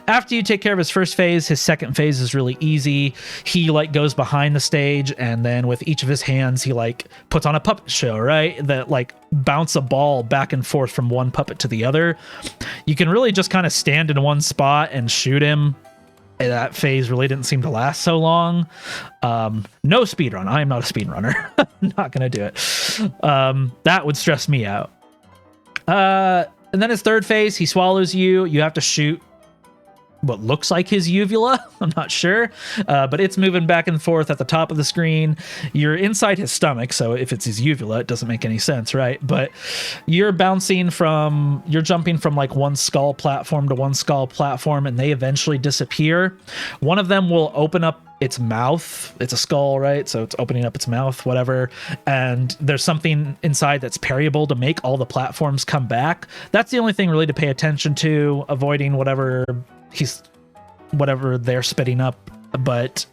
After you take care of his first phase, his second phase is really easy. He like goes behind the stage, and then with each of his hands, he like puts on a puppet show, right? That like bounce a ball back and forth from one puppet to the other. You can really just kind of stand in one spot and shoot him. That phase really didn't seem to last so long. No speedrun. I am not a speedrunner. Not gonna do it. That would stress me out. And then his third phase, he swallows you. You have to shoot what looks like his uvula. I'm not sure, but it's moving back and forth at the top of the screen. You're inside his stomach, so if it's his uvula, it doesn't make any sense, right? But you're jumping from like one skull platform to one skull platform, and they eventually disappear. One of them will open up its mouth. It's a skull, right? So it's opening up its mouth, whatever. And there's something inside that's parryable to make all the platforms come back. That's the only thing really to pay attention to, avoiding whatever they're spitting up, but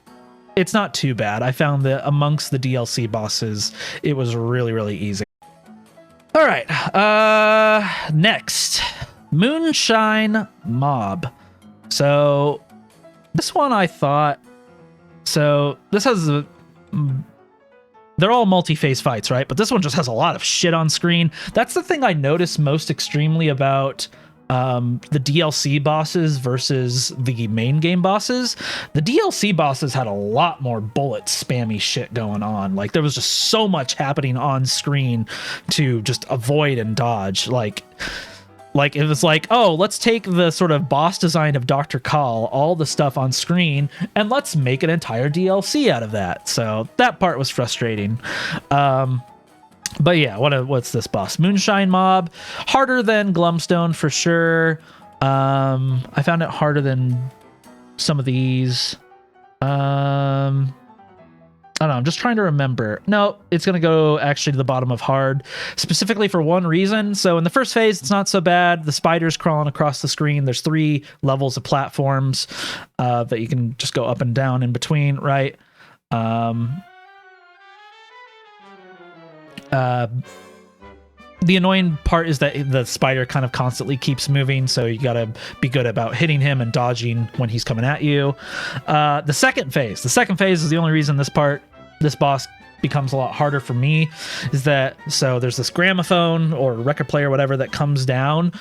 it's not too bad. I found that amongst the DLC bosses, it was really, really easy. All right, next, Moonshine Mob. So this one I thought, so this has they're all multi-phase fights, right? But this one just has a lot of shit on screen. That's the thing I noticed most extremely about the DLC bosses versus the main game bosses. The DLC bosses had a lot more bullet spammy shit going on. Like there was just so much happening on screen to just avoid and dodge. Like it was like, oh, let's take the sort of boss design of Dr. Kyle, all the stuff on screen, and let's make an entire DLC out of that. So that part was frustrating. But yeah, what's this boss? Moonshine Mob, harder than Glumstone for sure. I found it harder than some of these. I don't know, I'm just trying to remember. No, it's going to go actually to the bottom of hard, specifically for one reason. So in the first phase, it's not so bad. The spider's crawling across the screen. There's 3 levels of platforms that you can just go up and down in between, right? The annoying part is that the spider kind of constantly keeps moving, so you gotta be good about hitting him and dodging when he's coming at you. The second phase is the only reason this boss becomes a lot harder for me, is that, so there's this gramophone or record player, whatever, that comes down,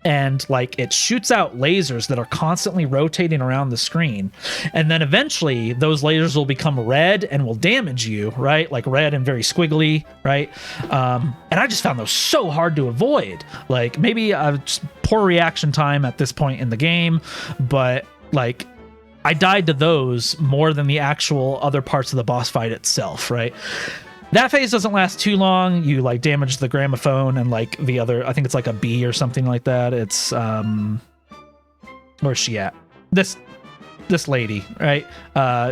and like it shoots out lasers that are constantly rotating around the screen, and then eventually those lasers will become red and will damage you, right? Like red and very squiggly, right? And I just found those so hard to avoid. Like maybe just poor reaction time at this point in the game, but like I died to those more than the actual other parts of the boss fight itself, right? That phase doesn't last too long. You like damage the gramophone and like the other, I think it's like a bee or something like that. It's where's she at? This this lady, right?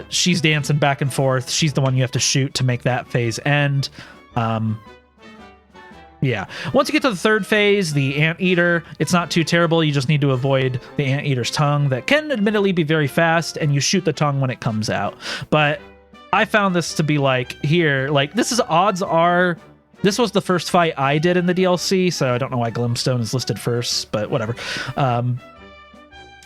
She's dancing back and forth. She's the one you have to shoot to make that phase end. Yeah. Once you get to the third phase, the anteater, it's not too terrible. You just need to avoid the anteater's tongue that can admittedly be very fast, and you shoot the tongue when it comes out. But I found this to be like, here, like, this is odds are, this was the first fight I did in the DLC, so I don't know why Glimstone is listed first, but whatever.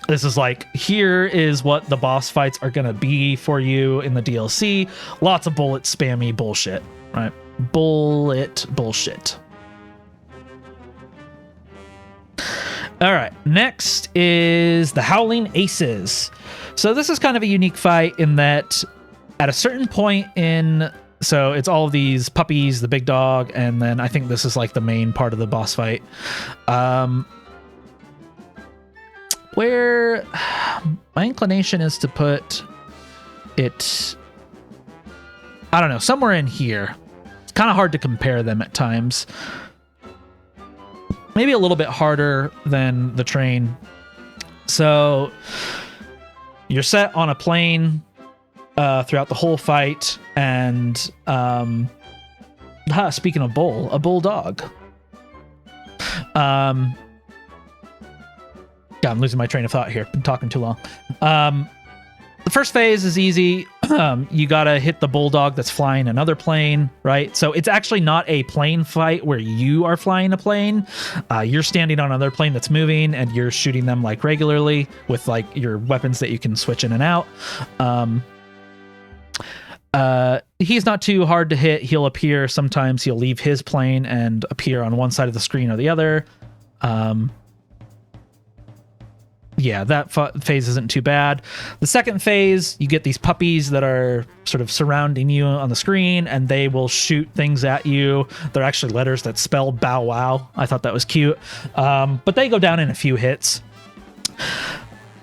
This is like, here is what the boss fights are going to be for you in the DLC. Lots of bullet spammy bullshit, right? Bullet bullshit. All right, next is the Howling Aces. So this is kind of a unique fight in that at a certain point in, so it's all of these puppies, the big dog, and then I think this is like the main part of the boss fight. Where my inclination is to put it, I don't know, somewhere in here. It's kind of hard to compare them at times. Maybe a little bit harder than the train. So you're set on a plane throughout the whole fight, and speaking of bull, a bulldog. God, I'm losing my train of thought here. Been talking too long. The first phase is easy. You gotta hit the bulldog that's flying another plane, right? So it's actually not a plane fight where you are flying a plane. You're standing on another plane that's moving, and you're shooting them like regularly with like your weapons that you can switch in and out. He's not too hard to hit. He'll appear. Sometimes he'll leave his plane and appear on one side of the screen or the other. Yeah, that phase isn't too bad. The second phase, you get these puppies that are sort of surrounding you on the screen, and they will shoot things at you. They're actually letters that spell bow wow. I thought that was cute. But they go down in a few hits.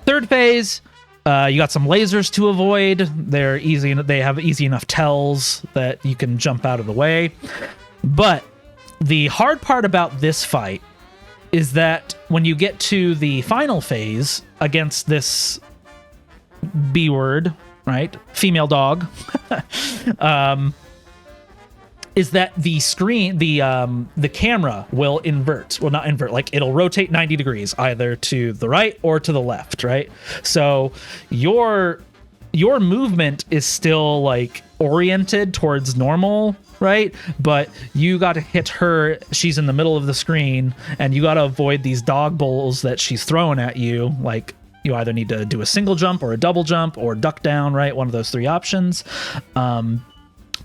Third phase, you got some lasers to avoid. They're easy. They have easy enough tells that you can jump out of the way. But the hard part about this fight is that when you get to the final phase against this B word, right? Female dog, is that the screen, the camera will invert. Well, not invert, like it'll rotate 90 degrees either to the right or to the left, right? So your movement is still like oriented towards normal, right? But you got to hit her. She's in the middle of the screen, and you got to avoid these dog bowls that she's throwing at you. Like, you either need to do a single jump or a double jump or duck down, right? One of those three options.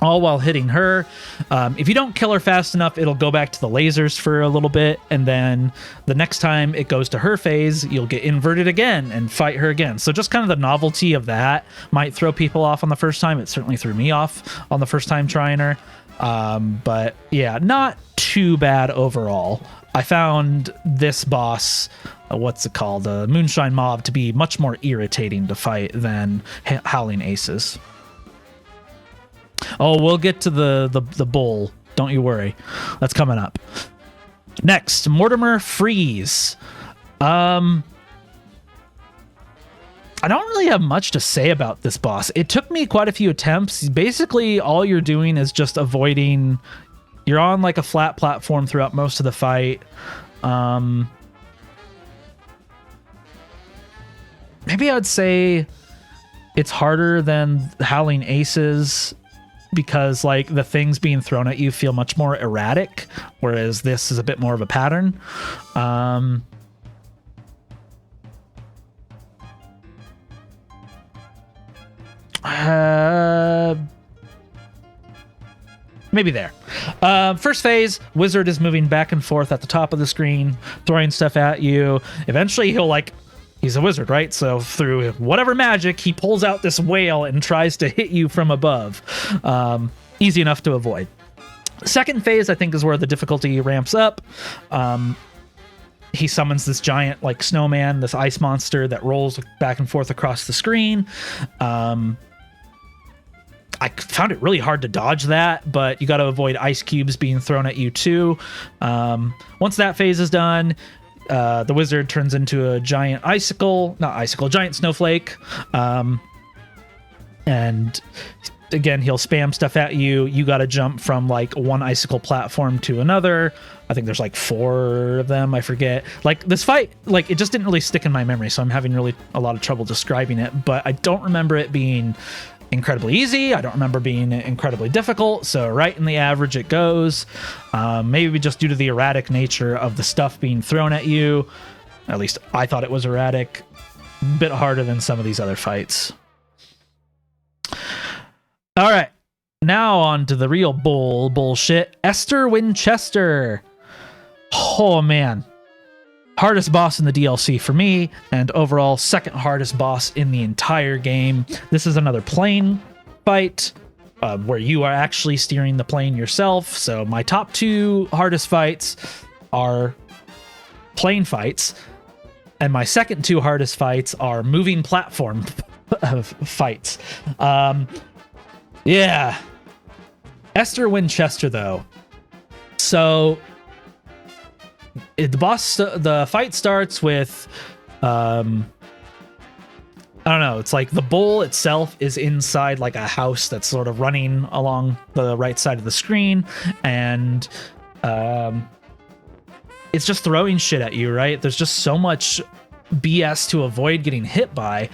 All while hitting her. If you don't kill her fast enough, it'll go back to the lasers for a little bit, and then the next time it goes to her phase, you'll get inverted again and fight her again. So just kind of the novelty of that might throw people off on the first time. It certainly threw me off on the first time trying her. But yeah, not too bad overall. I found this boss, what's it called, the Moonshine Mob, to be much more irritating to fight than Howling Aces. Oh, we'll get to the bull. Don't you worry. That's coming up. Next, Mortimer Freeze. I don't really have much to say about this boss. It took me quite a few attempts. Basically, all you're doing is just avoiding. You're on like a flat platform throughout most of the fight. Maybe I would say it's harder than Howling Aces because like the things being thrown at you feel much more erratic, whereas this is a bit more of a pattern. Maybe there. First phase, Wizard is moving back and forth at the top of the screen, throwing stuff at you. Eventually he'll he's a wizard, right? So through whatever magic, he pulls out this whale and tries to hit you from above. Easy enough to avoid. Second phase, I think, is where the difficulty ramps up. He summons this giant snowman, this ice monster that rolls back and forth across the screen. I found it really hard to dodge that, but you got to avoid ice cubes being thrown at you too. Once that phase is done, the wizard turns into a giant giant snowflake. And again, he'll spam stuff at you. You got to jump from like one icicle platform to another. I think there's like 4 of them. I forget. Like this fight, like it just didn't really stick in my memory. So I'm having really a lot of trouble describing it, but I don't remember it being incredibly easy. I don't remember being incredibly difficult. So right in the average it goes. Maybe just due to the erratic nature of the stuff being thrown at you. At least I thought it was erratic. A bit harder than some of these other fights. All right, now on to the real bullshit. Esther Winchester. Oh man, hardest boss in the DLC for me, and overall second hardest boss in the entire game. This is another plane fight where you are actually steering the plane yourself. So my top 2 hardest fights are plane fights, and my second 2 hardest fights are moving platform fights. Yeah. Esther Winchester, though. So the fight starts with I don't know, it's like the bull itself is inside like a house that's sort of running along the right side of the screen, and it's just throwing shit at you, right? There's just so much BS to avoid getting hit by.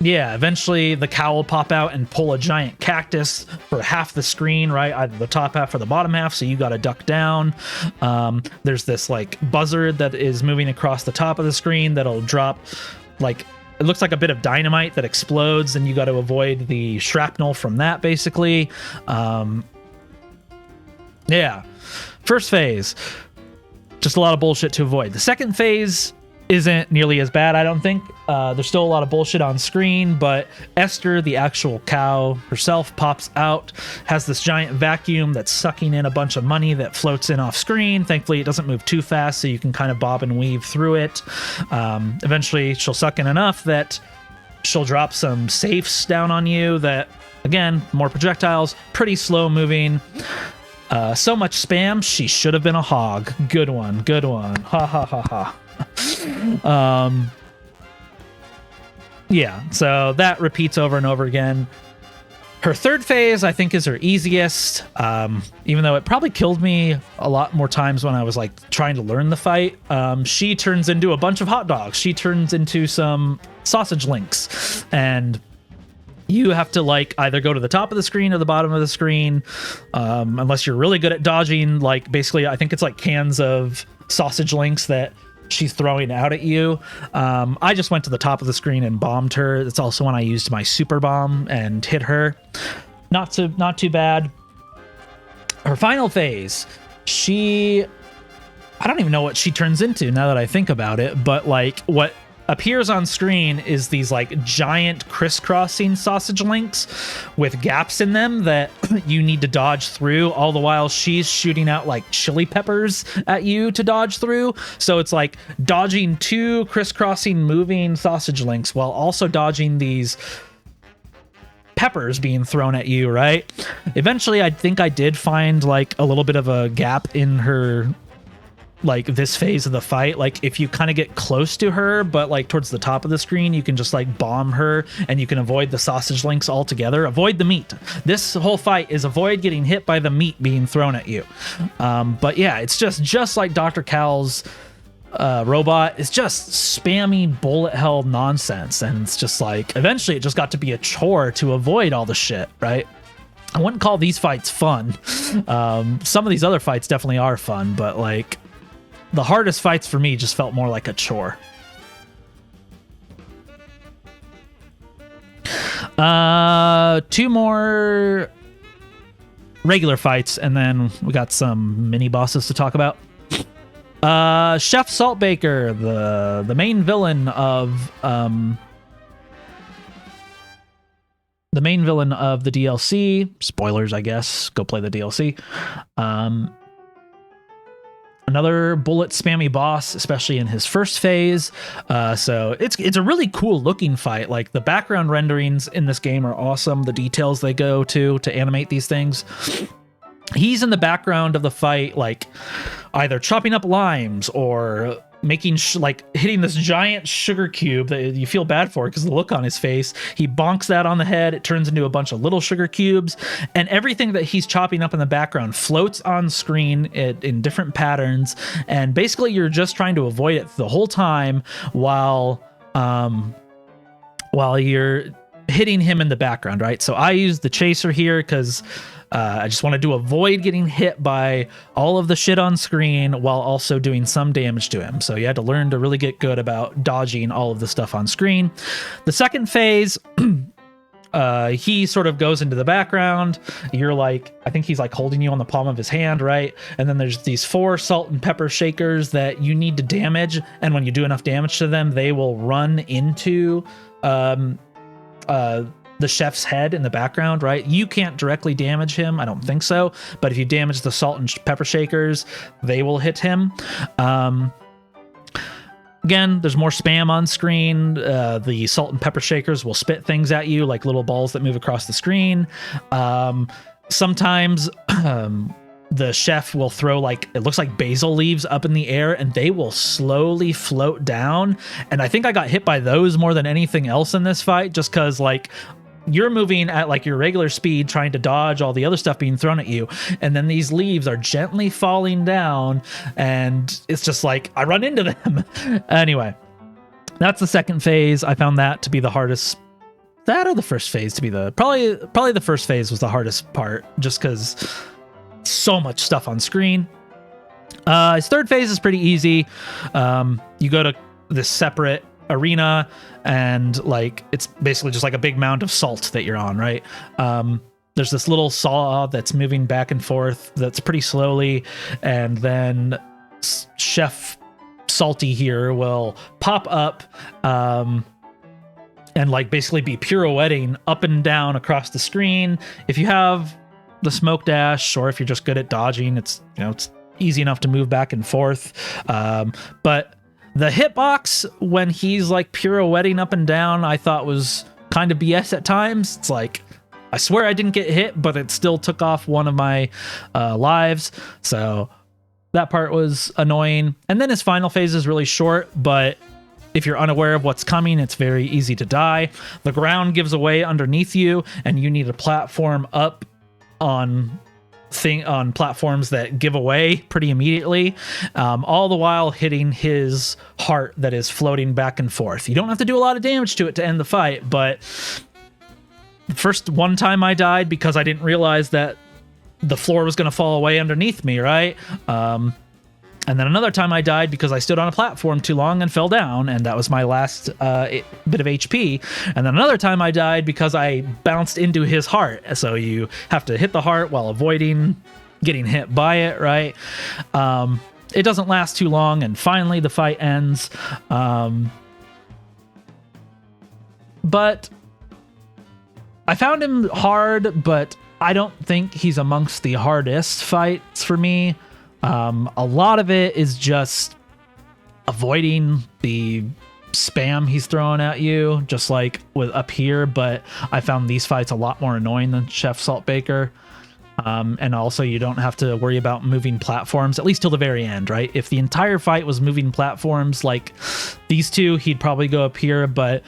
Yeah, eventually the cow will pop out and pull a giant cactus for half the screen, right? Either the top half or the bottom half, so you gotta duck down. There's this like buzzard that is moving across the top of the screen that'll drop like, it looks like a bit of dynamite that explodes, and you gotta avoid the shrapnel from that, basically. Yeah. First phase, just a lot of bullshit to avoid. The second phase isn't nearly as bad, I don't think. There's still a lot of bullshit on screen, but Esther, the actual cow herself, pops out, has this giant vacuum that's sucking in a bunch of money that floats in off screen. Thankfully, it doesn't move too fast, so you can kind of bob and weave through it. Eventually, she'll suck in enough that she'll drop some safes down on you that, again, more projectiles, pretty slow moving. So much spam, she should have been a hog. Good one, good one. Ha ha ha ha. Yeah, so that repeats over and over again. Her third phase, I think, is her easiest, even though it probably killed me a lot more times when I was like trying to learn the fight. She turns into a bunch of hot dogs. She turns into some sausage links, and you have to like either go to the top of the screen or the bottom of the screen, unless you're really good at dodging. Like basically, I think it's like cans of sausage links that she's throwing out at you. I just went to the top of the screen and bombed her. That's also when I used my super bomb and hit her. Not too bad. Her final phase, I don't even know what she turns into now that I think about it, but like what appears on screen is these like giant crisscrossing sausage links with gaps in them that you need to dodge through, all the while she's shooting out like chili peppers at you to dodge through. So it's like dodging 2 crisscrossing moving sausage links while also dodging these peppers being thrown at you, right? Eventually, I think I did find like a little bit of a gap in her, like this phase of the fight. Like if you kind of get close to her but like towards the top of the screen, you can just like bomb her and you can avoid the sausage links altogether. Avoid the meat. This whole fight is avoid getting hit by the meat being thrown at you. But yeah, it's just like Dr. Cal's robot. It's just spammy bullet hell nonsense, and it's just like eventually it just got to be a chore to avoid all the shit, right? I wouldn't call these fights fun. Some of these other fights definitely are fun, but like the hardest fights for me just felt more like a chore. 2 more regular fights, and then we got some mini bosses to talk about. Chef Saltbaker, the main villain of the DLC. Spoilers, I guess. Go play the DLC. Another bullet spammy boss, especially in his first phase. So it's a really cool looking fight. Like the background renderings in this game are awesome. The details they go to animate these things. he's in the background of the fight, like either chopping up limes or making like hitting this giant sugar cube that you feel bad for because the look on his face. He bonks that on the head. It turns into a bunch of little sugar cubes, and everything that he's chopping up in the background floats on screen in different patterns. And basically, you're just trying to avoid it the whole time while you're hitting him in the background, right? So I use the chaser here because I just wanted to avoid getting hit by all of the shit on screen while also doing some damage to him. So you had to learn to really get good about dodging all of the stuff on screen. The second phase, he sort of goes into the background. You're like, I think he's like holding you on the palm of his hand, right? And then there's these 4 salt and pepper shakers that you need to damage. And when you do enough damage to them, they will run into the chef's head in the background, right? You can't directly damage him. I don't think so. But if you damage the salt and pepper shakers, they will hit him. Again, there's more spam on screen. The salt and pepper shakers will spit things at you like little balls that move across the screen. Sometimes the chef will throw like, it looks like basil leaves up in the air, and they will slowly float down. And I think I got hit by those more than anything else in this fight, just because like you're moving at like your regular speed trying to dodge all the other stuff being thrown at you, and then these leaves are gently falling down, and it's just like I run into them. Anyway, that's the second phase. I found that to be the hardest. That or the first phase to be the probably the first phase was the hardest part, just because so much stuff on screen. His third phase is pretty easy. You go to this separate arena, and like it's basically just like a big mound of salt that you're on, right? There's this little saw that's moving back and forth that's pretty slowly, and then Chef Salty here will pop up and like basically be pirouetting up and down across the screen. If you have the smoke dash, or if you're just good at dodging, it's easy enough to move back and forth. But the hitbox when he's like pirouetting up and down, I thought was kind of BS at times. It's like, I swear I didn't get hit, but it still took off one of my lives. So that part was annoying. And then his final phase is really short, but if you're unaware of what's coming, it's very easy to die. The ground gives away underneath you, and you need to platform up on platforms that give away pretty immediately, all the while hitting his heart that is floating back and forth. You don't have to do a lot of damage to it to end the fight, but first one time I died because I didn't realize that the floor was going to fall away underneath me, right? And then another time I died because I stood on a platform too long and fell down, and that was my last bit of HP. And then another time I died because I bounced into his heart. So you have to hit the heart while avoiding getting hit by it, right? It doesn't last too long, and finally the fight ends. But I found him hard, but I don't think he's amongst the hardest fights for me. A lot of it is just avoiding the spam he's throwing at you, just like with up here, but I found these fights a lot more annoying than Chef Saltbaker. And also you don't have to worry about moving platforms, at least till the very end, right? If the entire fight was moving platforms like these two, he'd probably go up here, but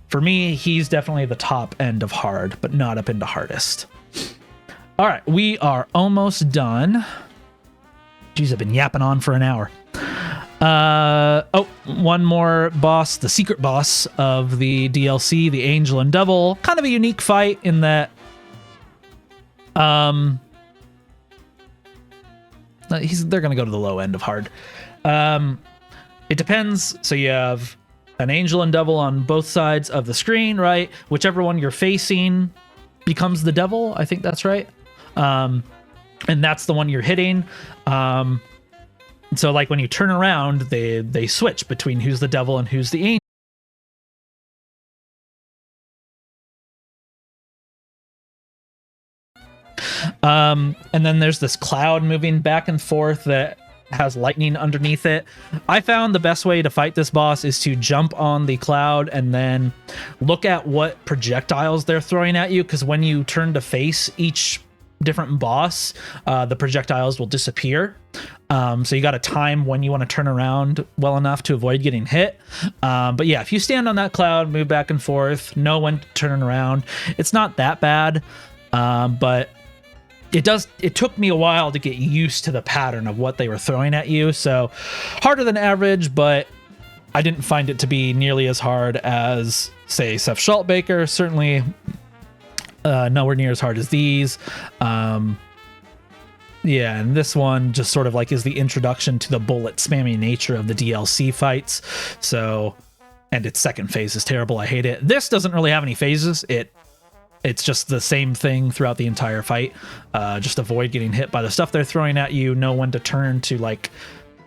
for me, he's definitely the top end of hard, but not up into hardest. All right, we are almost done. Jeez, I've been yapping on for an hour. One more boss, the secret boss of the DLC, the Angel and Devil. Kind of a unique fight in that they're going to go to the low end of hard. It depends. So you have an Angel and Devil on both sides of the screen, right? Whichever one you're facing becomes the devil. I think that's right. And that's the one you're hitting. So like when you turn around, they switch between who's the devil and who's the angel. And then there's this cloud moving back and forth that has lightning underneath it. I found the best way to fight this boss is to jump on the cloud and then look at what projectiles they're throwing at you, because when you turn to face each different boss, the projectiles will disappear. So you got to time when you want to turn around well enough to avoid getting hit. But yeah, if you stand on that cloud, move back and forth, know when to turn around, it's not that bad. But it took me a while to get used to the pattern of what they were throwing at you. So harder than average, but I didn't find it to be nearly as hard as, say, Chef Schultbaker. Certainly nowhere near as hard as these. Yeah, and this one just sort of like is the introduction to the bullet spammy nature of the DLC fights. So, and its second phase is terrible. I hate it. This doesn't really have any phases. It's just the same thing throughout the entire fight. Just avoid getting hit by the stuff they're throwing at you. Know when to turn to like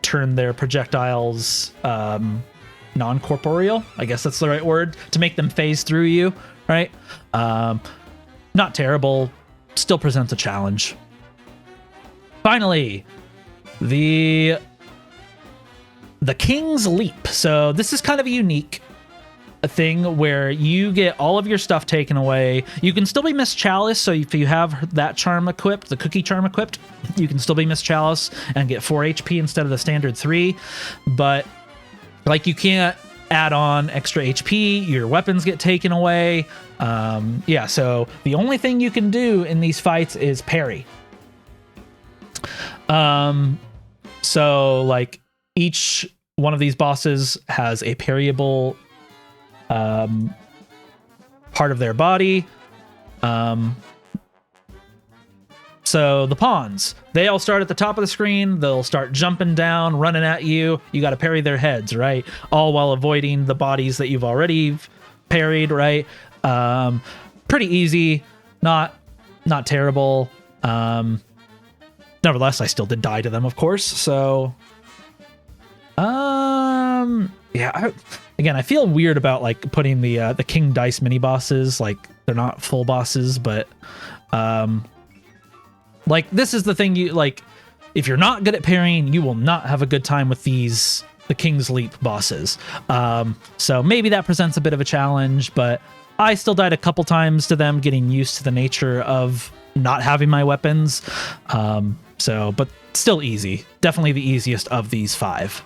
turn their projectiles non-corporeal. I guess that's the right word, to make them phase through you, right? Not terrible. Still presents a challenge. Finally, the King's Leap. So this is kind of a unique thing where you get all of your stuff taken away. You can still be Miss Chalice, so if you have that charm equipped, the cookie charm equipped, you can still be Miss Chalice and get 4 HP instead of the standard 3. But like, you can't add on extra HP, your weapons get taken away. Yeah, so the only thing you can do in these fights is parry. So like each one of these bosses has a parryable part of their body. So the pawns, they all start at the top of the screen. They'll start jumping down, running at you. You got to parry their heads, right? All while avoiding the bodies that you've already parried, right? Pretty easy, not terrible. Nevertheless, I still did die to them, of course. So, yeah. Again, I feel weird about like putting the King Dice mini bosses. Like, they're not full bosses, but like, this is the thing, you like, if you're not good at parrying, you will not have a good time with the King's Leap bosses. So maybe that presents a bit of a challenge, but I still died a couple times to them, getting used to the nature of not having my weapons. But still easy. Definitely the easiest of these 5.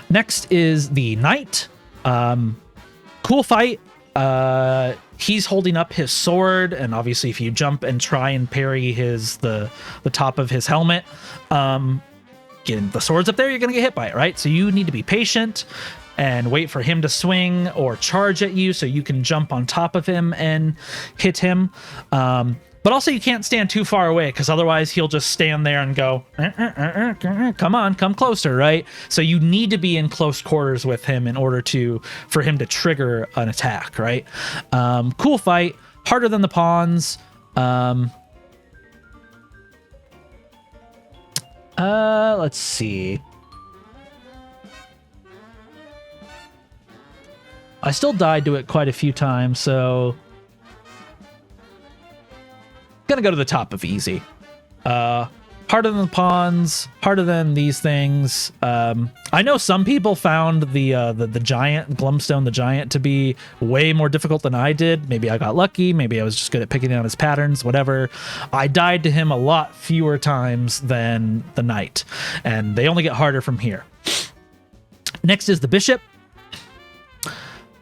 Next is the Knight. Cool fight. He's holding up his sword, and obviously if you jump and try and parry the top of his helmet, getting the sword's up there, you're gonna get hit by it, right? So you need to be patient and wait for him to swing or charge at you so you can jump on top of him and hit him. But also you can't stand too far away, because otherwise he'll just stand there and go, come on, come closer, right? So you need to be in close quarters with him in order for him to trigger an attack, right? Cool fight, harder than the pawns. Let's see. I still died to it quite a few times, so gonna go to the top of easy. Harder than the pawns, harder than these things. I know some people found the giant, Glumstone the Giant, to be way more difficult than I did. Maybe I got lucky, maybe I was just good at picking out his patterns, whatever. I died to him a lot fewer times than the Knight, and they only get harder from here. Next is the Bishop.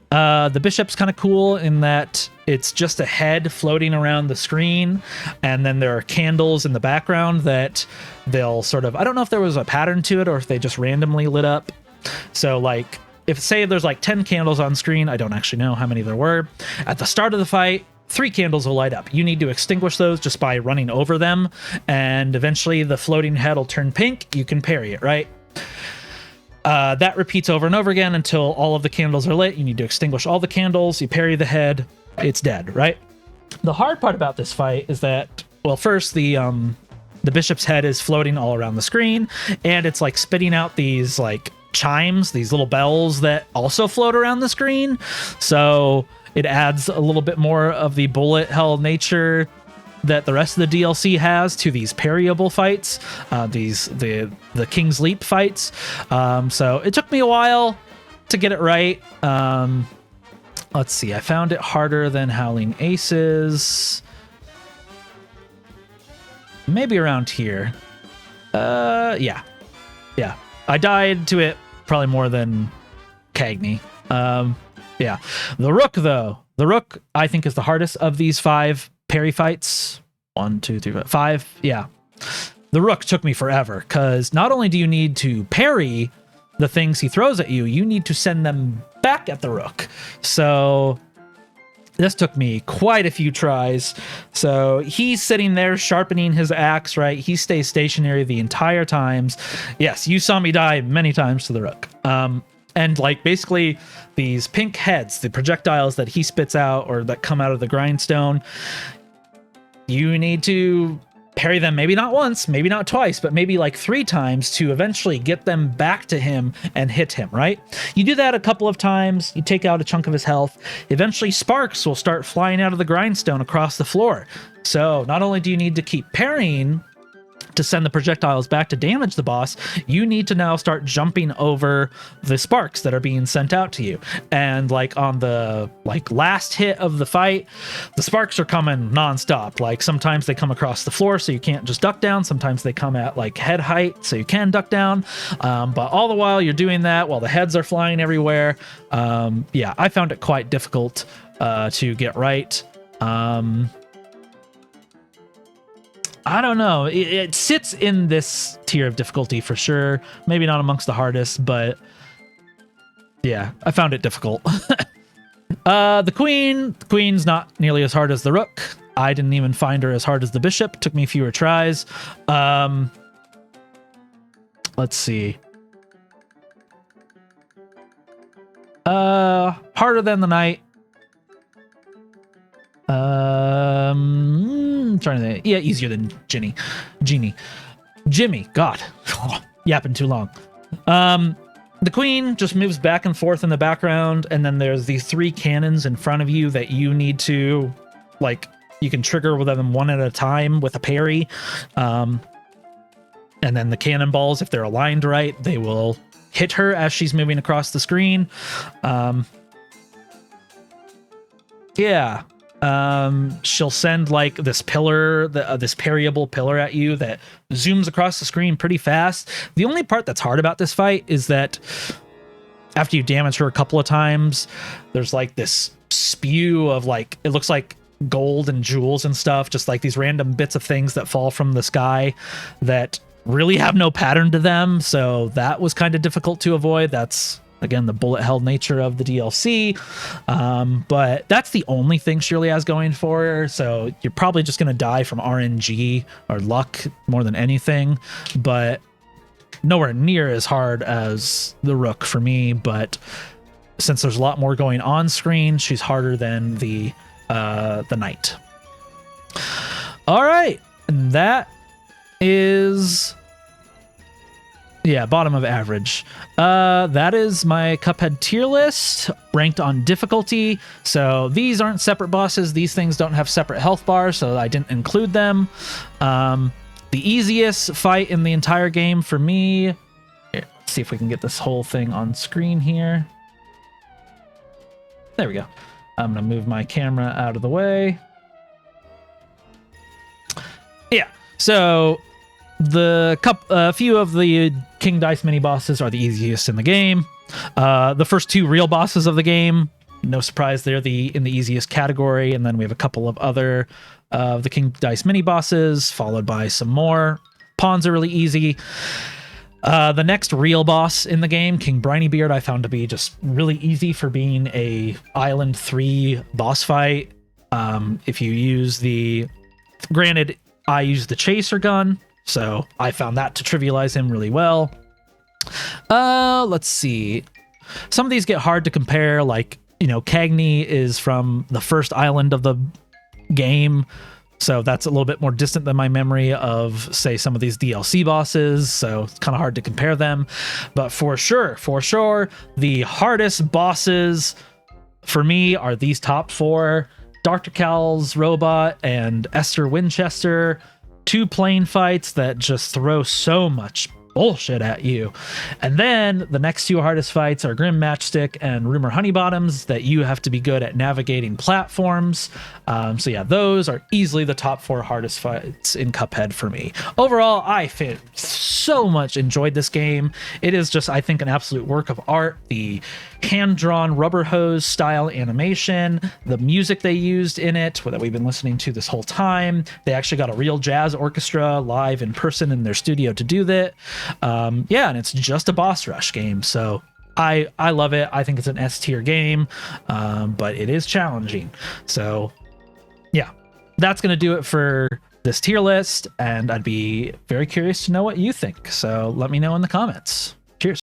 The Bishop's kind of cool in that it's just a head floating around the screen, and then there are candles in the background that they'll sort of, I don't know if there was a pattern to it or if they just randomly lit up. So like, if say there's like 10 candles on screen, I don't actually know how many there were. At the start of the fight, 3 candles will light up. You need to extinguish those just by running over them, and eventually the floating head will turn pink. You can parry it, right? That repeats over and over again until all of the candles are lit. You need to extinguish all the candles. You parry the head. It's dead, right? The hard part about this fight is that, well, first the Bishop's head is floating all around the screen, and it's like spitting out these like chimes, these little bells that also float around the screen. So it adds a little bit more of the bullet hell nature that the rest of the DLC has to these parryable fights, the King's Leap fights. So it took me a while to get it right. Let's see, I found it harder than Howling Aces. maybe around here. Yeah. I died to it probably more than Cagney. Yeah. The Rook, though. The Rook, I think, is the hardest of these 5 parry fights. 1, 2, 3, 4, 5. Yeah. The Rook took me forever, because not only do you need to parry the things he throws at you, you need to send them back at the Rook. So this took me quite a few tries. So he's sitting there sharpening his axe, right? He stays stationary the entire times. Yes, you saw me die many times to the Rook. And like basically these pink heads, the projectiles that he spits out or that come out of the grindstone, you need to parry them, maybe not once, maybe not twice, but maybe like 3 times to eventually get them back to him and hit him, right? You do that a couple of times, you take out a chunk of his health, eventually sparks will start flying out of the grindstone across the floor. So not only do you need to keep parrying to send the projectiles back to damage the boss, you need to now start jumping over the sparks that are being sent out to you. And like on the last hit of the fight, the sparks are coming nonstop. Like sometimes they come across the floor so you can't just duck down. Sometimes they come at like head height so you can duck down. But all the while you're doing that while the heads are flying everywhere. Yeah, I found it quite difficult to get right. I don't know. It sits in this tier of difficulty for sure. Maybe not amongst the hardest, but yeah, I found it difficult. The Queen's not nearly as hard as the Rook. I didn't even find her as hard as the Bishop. Took me fewer tries. Let's see. Harder than the Knight. Trying to think. Yeah, easier than Jimmy. God, yapping too long. The Queen just moves back and forth in the background, and then there's these 3 cannons in front of you that you need to, like, you can trigger with them one at a time with a parry. And then the cannonballs, if they're aligned right, they will hit her as she's moving across the screen. Yeah. She'll send like this pillar, this parryable pillar at you that zooms across the screen pretty fast. The only part that's hard about this fight is that after you damage her a couple of times, there's like this spew of like, it looks like gold and jewels and stuff, just like these random bits of things that fall from the sky that really have no pattern to them. So that was kind of difficult to avoid. That's, again, the bullet hell nature of the DLC. But that's the only thing she really has going for her. So you're probably just going to die from RNG or luck more than anything, but nowhere near as hard as the Rook for me. But since there's a lot more going on screen, she's harder than the Knight. All right. And that is... yeah, bottom of average. That is my Cuphead tier list, ranked on difficulty. So these aren't separate bosses. These things don't have separate health bars, so I didn't include them. The easiest fight in the entire game for me... here, let's see if we can get this whole thing on screen here. There we go. I'm going to move my camera out of the way. Yeah, so... a few of the King Dice mini bosses are the easiest in the game. The first 2 real bosses of the game, no surprise, they're in the easiest category, and then we have a couple of other of the King Dice mini bosses, followed by some more. Pawns are really easy. The next real boss in the game, King Brinybeard, I found to be just really easy for being a Island 3 boss fight. If you use granted, I use the chaser gun, so I found that to trivialize him really well. Let's see. Some of these get hard to compare, like, Cagney is from the first island of the game, so that's a little bit more distant than my memory of, say, some of these DLC bosses, so it's kind of hard to compare them. But for sure, the hardest bosses for me are these top 4. Dr. Cal's robot and Esther Winchester. 2 plane fights that just throw so much bullshit at you. And then the next two hardest fights are Grim Matchstick and Rumor Honeybottoms, that you have to be good at navigating platforms. So yeah, those are easily the top 4 hardest fights in Cuphead for me. Overall, I so much enjoyed this game. It is just, I think, an absolute work of art. The hand-drawn rubber hose style animation, the music they used in it that we've been listening to this whole time. They actually got a real jazz orchestra live in person in their studio to do that. Yeah, and it's just a boss rush game, so I love it. I think it's an S tier game, but it is challenging. So yeah, that's gonna do it for this tier list, and I'd be very curious to know what you think, so let me know in the comments.